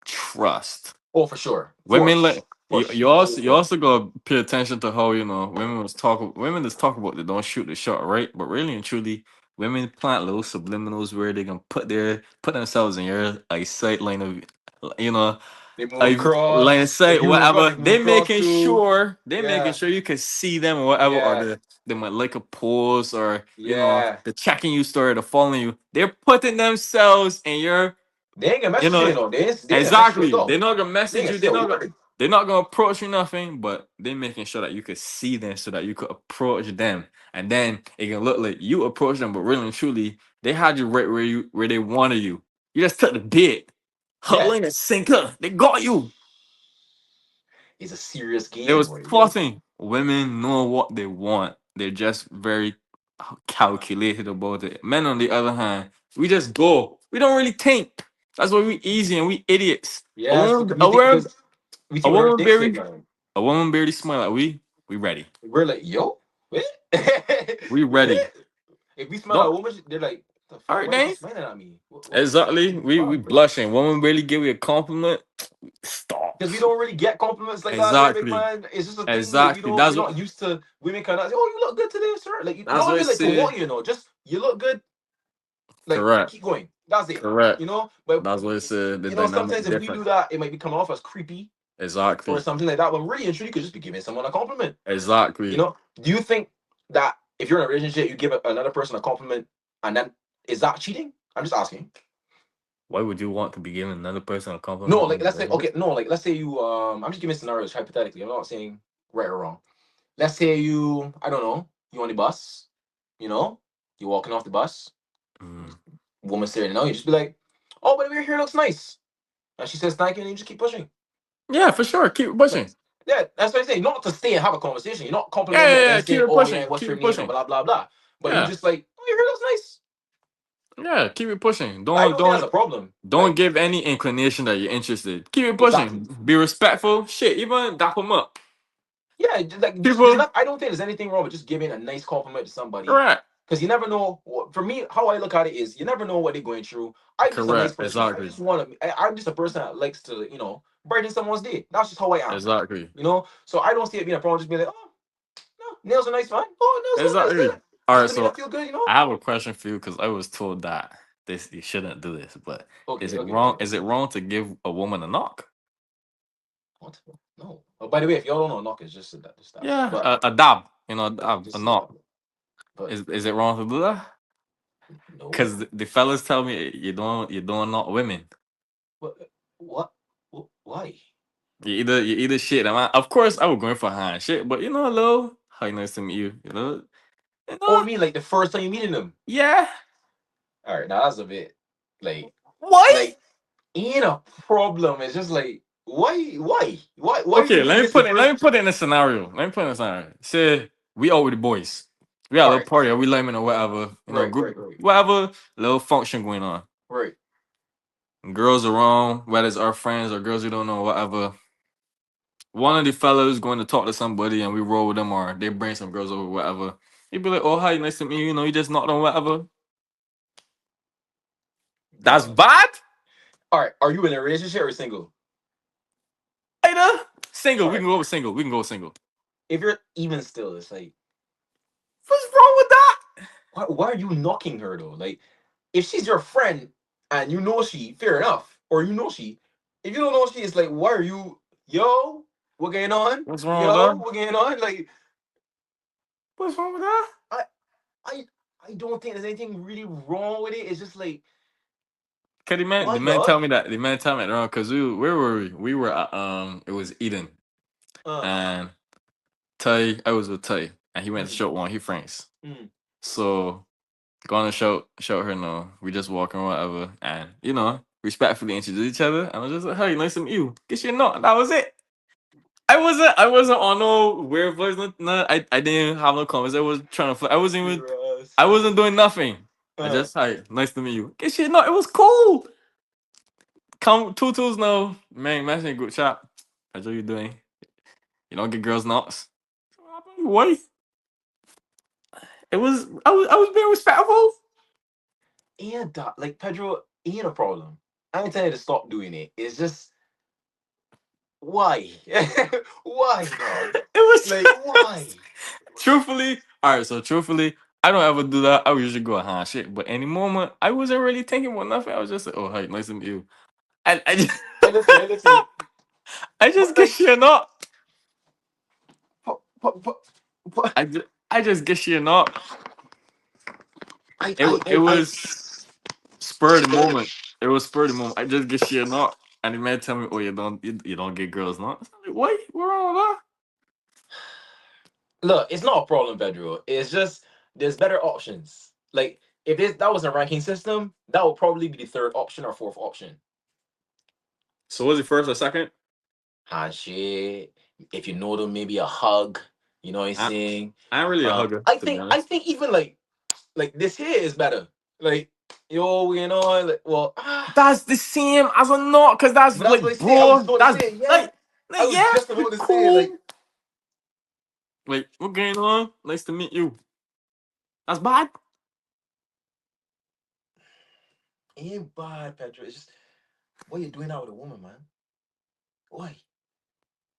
Trust. Oh, for sure, Women like for you sure. also gotta pay attention to how women just talk about they don't shoot the shot, right? But really and truly, women plant little subliminals where they can put themselves in your like sight line of you know They move I line of across. If sight, you move across, they whatever. move across too. They making Yeah, sure you can see them or whatever, or yeah, they might like a post or yeah. the checking you story, the following you. They're putting themselves in your They ain't gonna you message you, know, you know. They ain't gonna message you at exactly. They're all. not gonna They ain't message gonna you. say a word. They're not gonna approach you nothing, but they're making sure that you could see them so that you could approach them. And then it can look like you approach them, but really and truly, they had you right where they wanted you. You just took the bait. Yeah, Hustling and sinker. They got you. it's a serious It game, was boy. Yo. plotting. Women know what they want. They're just very calculated about it. Men, on the other hand, we just go. We don't really think. That's why we easy and we idiots. Yes, because we think because we A see what our woman dick say, barely, man. a woman barely smile at we ready. We're like, yo, what? We ready. What? If we smell at a Don't. woman, they're like, the All fuck? right, Why is she then. smiling at me? Exactly. What the We fuck? blushing. Woman barely give you a compliment. Stop. Because we don't really get compliments like that there, big Exactly. man. It's just a thing that Exactly. we're not used to women kind of say, oh, you look good today, sir. Like, That's not what I even like to say. want you, know, just you look good. Like, Correct. keep going. That's it. Correct. You know, but That's what I said. The sometimes dynamic if we different. do that, it might be coming off as creepy or Exactly. something like that. But really and truly, could just be giving someone a compliment. You Exactly. know, do you think that if you're in a relationship, you give another person a compliment, and then is that cheating? I'm just asking. Why would you want to be giving another person a No, compliment like when let's you're say in it? okay, no, like let's say you I'm just giving scenarios hypothetically. I'm not saying right or wrong. Let's say you, I don't know, you on the bus, you know, you walking off the bus, Mm. woman staring, you just be like, oh, but your hair looks nice. And she says thank you, and you just keep pushing. Yeah, for sure. Keep it Like, pushing. yeah, that's what I say. Not to stay and have a conversation. You're not Yeah, complimenting yeah, and then yeah. Keep saying, it oh yeah, pushing. what's Keep your it name and pushing. blah blah blah. But you Yeah. just like, oh, your hair looks nice. Yeah, keep it pushing. I don't think that's a problem. Don't Like give any inclination that you're interested. Keep it exactly. pushing. Be respectful. Shit, even dap them up. Yeah, just there's People, not. I don't think there's anything wrong with just giving a nice compliment to somebody correct. because you never know. For me, how I look at it is, you never know what they're going through. I'm just a nice Correct. person. I Exactly. just want to. I'm just a person that likes to, brighten someone's day. That's just how I am. Exactly. So I don't see it being a problem. Just be like, oh no, nails are nice, fine. Oh, nails Exactly. good. All Just right, to make them so feel good. I have a question for you because I was told that this you shouldn't do this, but is Okay, it okay, wrong? okay. Is it wrong to give a woman a knock? What? No. Oh, by the way, if y'all don't know, knock is just that. Just that. Yeah, But a dab. You know, a dab, a just a knock. dab. But Is it wrong to do that? no. Because the fellas tell me you don't knock women. What? What? Why? You either shit. Of course, I would go in for handshake, but hello, hi, nice to meet you. You Oh, know, you mean like the first time you meeting them? yeah. All right, now that's a bit like Why? like ain't a problem. It's just like Why are you Okay, doing this the let first? me put it in a scenario. Let me put it in a scenario. Say we out with the boys. We got a All little right, party or we lemon or whatever, right, group right, right, whatever little function going on. right. Girls around, whether it's our friends or girls we don't know, whatever. One of the fellas going to talk to somebody and we roll with them or they bring some girls over, whatever. He'd be like, oh hi, nice to meet you, you just knocked on whatever. That's Dog. bad? All right, are you in a relationship or single? Either single, All we right, can go with single. We can go with single. if you're even still, it's like, What's wrong with that? why are you knocking her though? Like, if she's your friend and you know she, fair enough. Or you know she. If you don't know she, it's like, why are you, yo, what going on? What's wrong with Yo, that? what going on? Like, What's wrong with that? I, I, I don't think there's anything really wrong with it. It's just like, Cause why, the man dog? tell me that the man tell me that wrong because where were we? We were at, it was Eden Uh, and Tay. I was with Tay and he went to mm, show one. He Franks. mm. So going to show her no. We just walking or whatever and respectfully introduce each other and I was just like, hey, nice to meet you. Guess you're not. That was it. I wasn't on no weird voice. No, I didn't have no comments. I was trying to. Serious. I wasn't doing nothing. I Uh, just hi, nice to meet you. Guess you're not. It was cool. Come tutus now, man. Messaging group chat. How's you doing? You don't get girls knocks. What? I was being respectful. and like Pedro, ain't a problem. I ain't telling you to stop doing it. It's just why? Why, dog? It was Like why? truthfully. All right, so truthfully, I don't ever do that. I would usually go shit. But any moment, I wasn't really thinking about nothing. I was just like, oh hi, nice to meet you. And I just, I listen. I But just like, guess you're not. but, but, but, but I just guess you're not. I, It I, it I, I, was spur of the moment. It was spur of the moment. I just guess you're not. And the man tell me, oh, you don't get girls not. I'm like, what? What wrong with look, it's not a problem, Pedro. It's just there's better options. Like if that was a ranking system, that would probably be the third option or fourth option. So was it first or second? Handshake. If you know them, maybe a hug. You know what I'm I saying? I ain't really a hugger, I to be think I honest. think even like this here is better. Like yo, you know, like well, That's the same as a knot, cause that's but that's what I like, say. I was bro, about to that's say, yeah. like, I was yeah, just we about to say, like, cool. Like, what going on? Nice to meet you. That's bad. ain't bad, Pedro. It's just what you doing out with a woman, man. Why?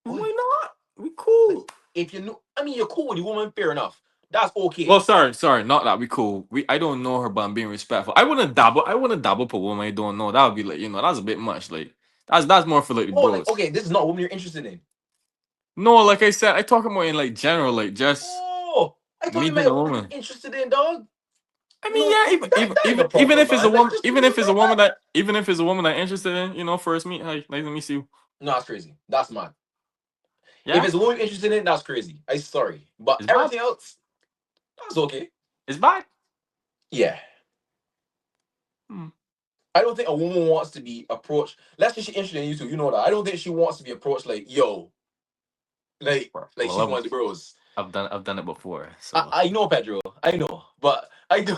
Why Why? not? We Like, cool. if you know, I mean, you're cool with the woman, fair enough. That's Well, okay. sorry, not that we cool. I don't know her, but I'm being respectful. I wouldn't dabble up a woman I don't know. That would be like, that's a bit much. Like that's more for like the Oh, like bros. okay, this is not a woman you're interested in. No, like I said, I talk about in like general, like just Oh, I thought you meeting meant a a woman you're woman. interested in, dog. I mean, No, yeah, that ain't a even problem, if it's a man. Like, woman, just leave it like that. even if it's a woman I'm interested in, first meet, hey, nice to meet you. No, that's crazy. That's mad. If Yeah, it's a woman you're interested in, that's crazy. I sorry, but it's bad. everything else, that's okay. It's bad. Yeah, Hmm. I don't think a woman wants to be approached. Let's say she's interested in you too. You know that. I don't think she wants to be approached like, yo, like Well, she's one of the bros. I've done it before, I, so I know Pedro. I know, but I do.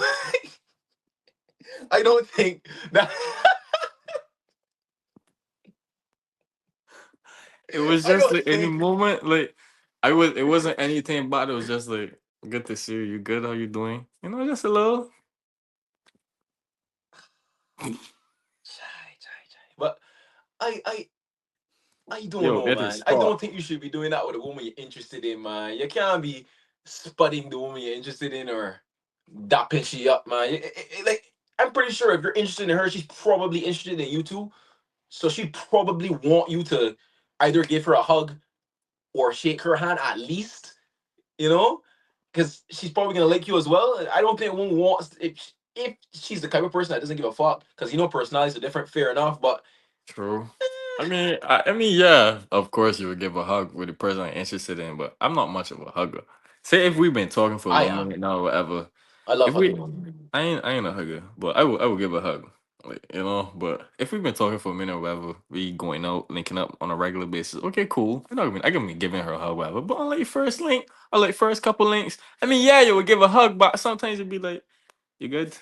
I don't think that. it was I just don't like any think. moment, like it wasn't anything bad. It was just like good to see you. You good? How you doing? Just a little. But I I don't Yo, know, it is man. I hot. don't think you should be doing that with a woman you're interested in, man. You can't be sputting the woman you're interested in or dapping she up, man. Like I'm pretty sure if you're interested in her, she's probably interested in you too. So she probably want you to either give her a hug or shake her hand at least, you know, because she's probably gonna like you as well. I don't think a woman wants if she's the type of person that doesn't give a fuck, because personalities are different. Fair enough, but True. I mean, yeah. Of course, you would give a hug with the person I'm interested in, but I'm not much of a hugger. Say if we've been talking for a I long am. minute now, or whatever. I love If we, hugging women. I ain't a hugger, but I will give a hug. Like, you know, but if we've been talking for a minute or whatever, we going out, linking up on a regular basis. Okay, cool. I can be giving her a hug, whatever. But on like first link, or like first couple links, I mean, yeah, you would give a hug, but sometimes you'd be like, "You good?"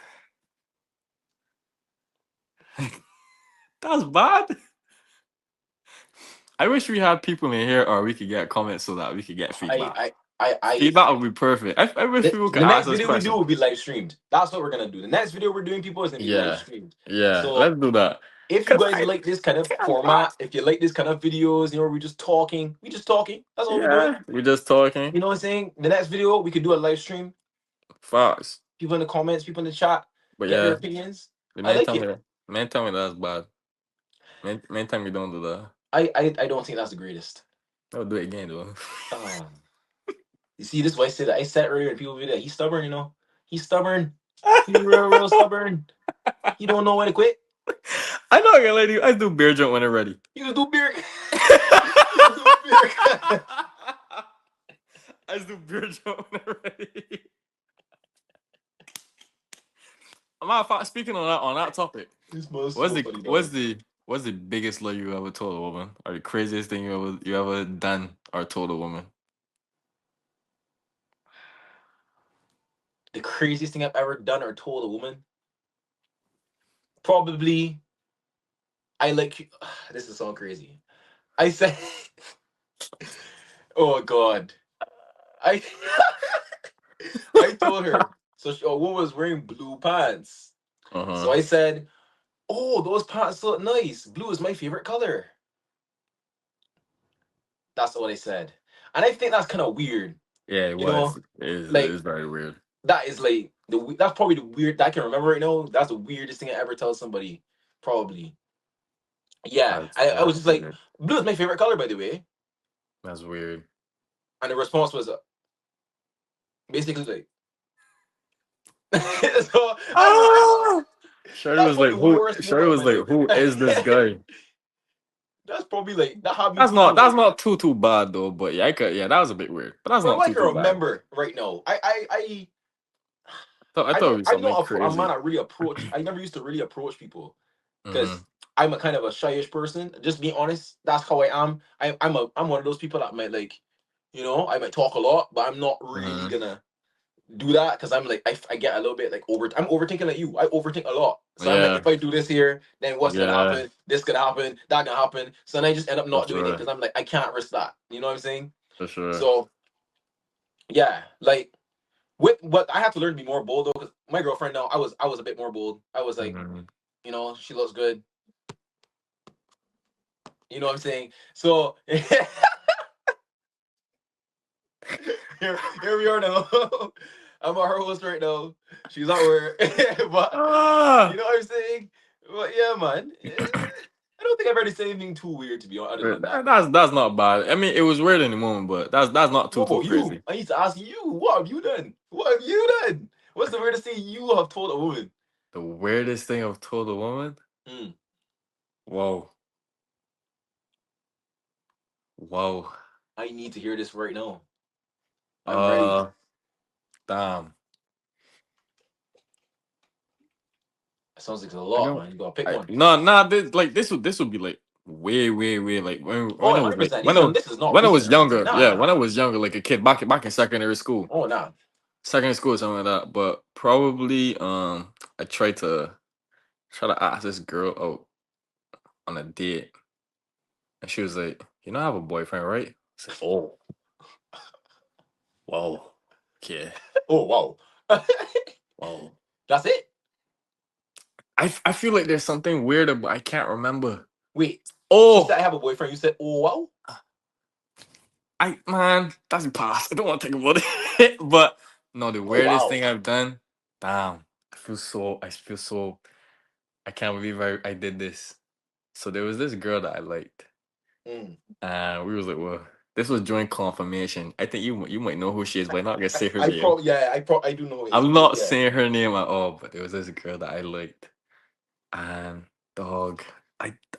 That's bad. I wish we had people in here, or we could get comments so that we could get I feedback. I I Feedback would be perfect. I wish the, people could the ask next us video we do questions. will be live streamed. That's what we're gonna do. The next video we're doing, people, is gonna be live Yeah, streamed. yeah. So Let's do that. if you Cause guys like this kind of I'm format, if you like this kind of videos, we're just talking. We just talking. That's all we're doing. yeah, we're just talking. You know what I'm saying? The next video we could do a live stream. Facts. People in the comments, people in the chat, But get their yeah, opinions. the I like it. man tell me that's bad. Man tell me don't do that. I don't think that's the greatest. I'll do it again though. Um, you see, this is why I said that. I said earlier, and people be like, he's stubborn. He's stubborn. He's real stubborn. He don't know when to quit. I know I can let you. I do beer jump when I'm ready. You just do beer. You just do beer. I just do beer jump when I'm ready. Matter of fact, speaking on that topic, This was what's so the funny, what's dog. the what's the biggest lie you ever told a woman, or the craziest thing you ever done or told a woman? The craziest thing I've ever done or told a woman, probably, I like you. This is so crazy. I said, oh God, I I told her. So a woman was wearing blue pants. Uh So huh. I said, "Oh, those pants look nice. Blue is my favorite color." That's what I said, and I think that's kind of weird. Yeah, it You was. know, It like is very weird. that is like that's probably the weird that I can remember right now. That's the weirdest thing I ever tell somebody. Probably. Yeah, I was That's just like, weird. blue is my favorite color, by the way. That's weird. And the response was basically like, so I was like, Ah! Shorty that's was probably like, the who? worst Shorty moment of was my like, who is this life. guy? That's probably like that had me feeling That's like, not too bad though. But yeah, I could. Yeah, that was a bit weird. But that's from not what I can too bad. remember right now, I thought it was I'm something not a man crazy. that really approach. I never used to really approach people Mm-hmm. because I'm a kind of a shyish person. Just being honest, that's how I am. I'm one of those people that might like, I might talk a lot, but I'm not really Mm-hmm. gonna do that because I'm like I get a little bit like I'm overthinking like you. I overthink a lot. So I'm like, Yeah. if I do this here, then what's gonna Yeah. happen? This could happen, that can happen. So then I just end up For not doing it sure. because I'm like, I can't risk that. You know what I'm saying? For sure. So yeah, like with what I have to learn to be more bold though, because my girlfriend now, I was a bit more bold. I was like, Mm-hmm. she looks good. You know what I'm saying? So here we are now. I'm our host right now. She's at work. But you Ah. know what I'm saying? But yeah, man. I don't think I've ever said anything too weird to be honest, other than that. That's not bad. I mean, it was weird in the moment, but that's not What too about crazy. you? I need to ask you, what have you done? What have you done? What's the weirdest thing you have told a woman? The weirdest thing I've told a woman. Mm, Whoa. Whoa. I need to hear this right now. I'm ready. Uh. Damn. It sounds like it's a I lot, don't. man. You gotta pick I one. no nah. This would be like way like Oh, when I was like 100%. This is not when I was recent. younger. Nah, Yeah, nah. when I was younger, like a kid back in Oh, nah. secondary school, something like that. But probably I try to ask this girl out on a date, and she was like, "You know, I have a boyfriend, right?" I said, "Oh, whoa, okay, Oh, wow. whoa." That's it. I feel like there's something weirder, but I can't remember. Wait. She said Oh, I have a boyfriend. You said, oh, wow. man, that's a pass. I don't want to think about it. But no, the Oh, weirdest wow. thing I've done. Damn, I feel so. I can't believe I did this. So there was this girl that I liked, Mm. and we was like, well, this was during confirmation. I think you might know who she is, but I'm not gonna say her I name. probably, yeah, I do know who it is. I'm But not yeah. saying her name at all. But there was this girl that I liked, and dog,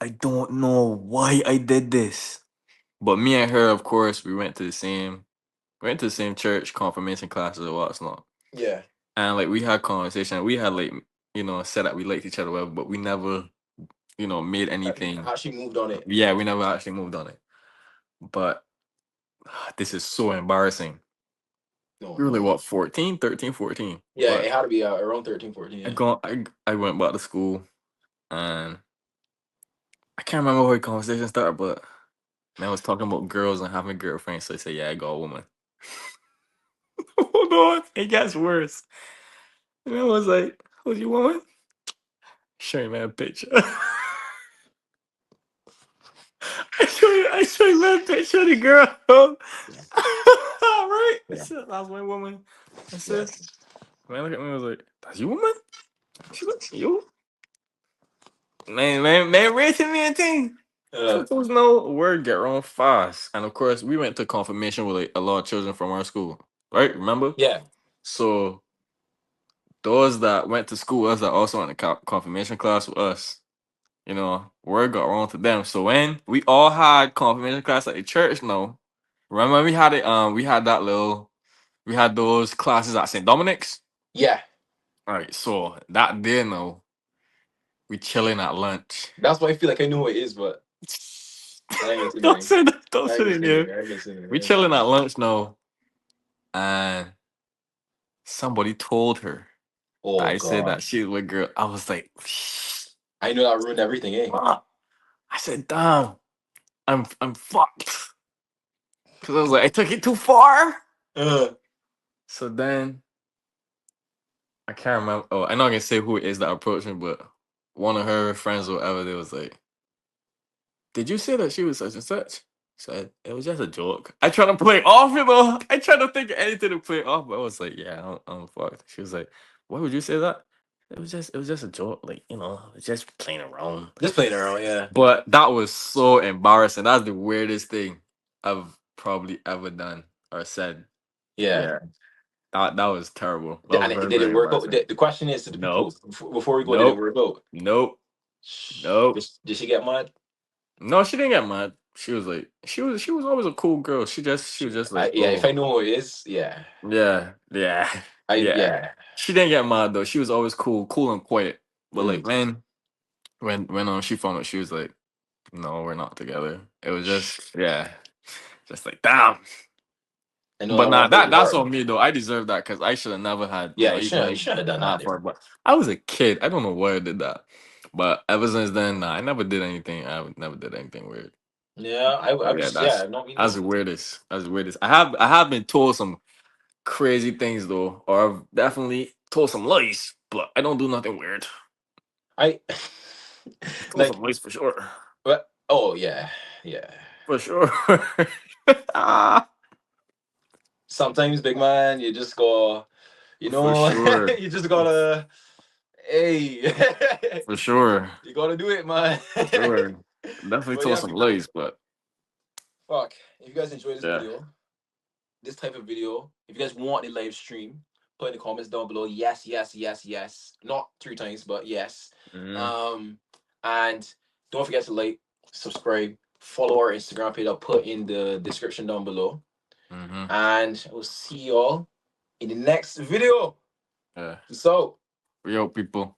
I don't know why I did this. But me and her, of course, we went to the same church, confirmation classes or what's not. Yeah. And like we had conversation. We had like said that we liked each other well, but we never, made anything. Actually moved on it. Yeah, we never actually moved on it. But this is so embarrassing. No, We were like, no. what, 14, 13, 14. Yeah, But it had to be around 13, 14. I Yeah. go, I went back to school, and I can't remember how the conversation started, but man was talking about girls and having girlfriends. So I said, yeah, I got a woman. Hold on, it gets worse. And I was like, who's your woman? Show you man a picture. I show you man a picture of the girl. Right? I Yeah. said, that's my woman. I Yeah. said, man, look at me. I was like, that's your woman? She look, you? Man, rating me a thing. Uh, So there was no word get wrong fast. And of course, we went to confirmation with like a lot of children from our school. Right? Remember? yeah. So those that went to school with us that also went to confirmation class with us, word got wrong to them. So when we all had confirmation class at the church, no. Remember we had it, we had those classes at St. Dominic's? Yeah. All right, so that day no, we chilling at lunch. That's why I feel like I know who it is, but I ain't gonna say Don't anything. say that, don't I ain't say gonna it say here. anything. I ain't gonna say anything. I We ain't gonna say chilling at anything. lunch now, and somebody told her that Oh I said God. that she was with girl. I was like, I know that ruined everything, eh? fuck. I said, damn, I'm fucked. Cause I was like, I took it too far. Uh, So then I can't remember. Oh, I'm not gonna say who it is that approached me, but one of her friends or whatever, they was like, "Did you say that she was such and such?" Said it was just a joke. I tried to play it off, I tried to think of anything to play it off, but I was like, "Yeah, I'm fucked." She was like, "Why would you say that?" It was just a joke, like it's just playing around. just playing around, yeah. But that was so embarrassing. That's the weirdest thing I've probably ever done or said. Yeah. Yeah, that was terrible. That was And very, did it very work out? embarrassing. The question is to the people Nope. before we go, did it Nope. work out? Nope. Nope. Did she get mad? No, she didn't get mad. She was like, she was always a cool girl. She was just like, Yeah, if oh, I know who it is, yeah. yeah, yeah, yeah. Yeah. She didn't get mad though. She was always cool and quiet. But like Mm. when she found out, she was like, no, we're not together. It was just, yeah, just like damn. I know But that nah, one broke your that's heart. on me though. I deserve that because I should have never had, Yeah, even you like shouldn't have done that that there. far. But I was a kid. I don't know why I did that. But ever since then, nah, I never did anything. I never did anything weird. Yeah, But I'm yeah, just yeah, not me that's neither. the weirdest. That's the weirdest. I have been told some crazy things though, or I've definitely told some lies, but I don't do nothing weird. I I told some like lies for sure. but oh yeah, yeah. For sure. Ah, Sometimes big man, you just go, for sure. you just gotta hey For sure. you gotta do it, man. For sure. Definitely But told yeah, some people, lies, but fuck. If you guys enjoy this yeah. video, this type of video, if you guys want the live stream, put in the comments down below. Yes, yes, yes, yes. Not 3 times, but yes. Mm-hmm. Um, and don't forget to like, subscribe, follow our Instagram page. I'll put in the description down below. Mm-hmm. And we'll see y'all in the next video. Yeah. So. Yo, people.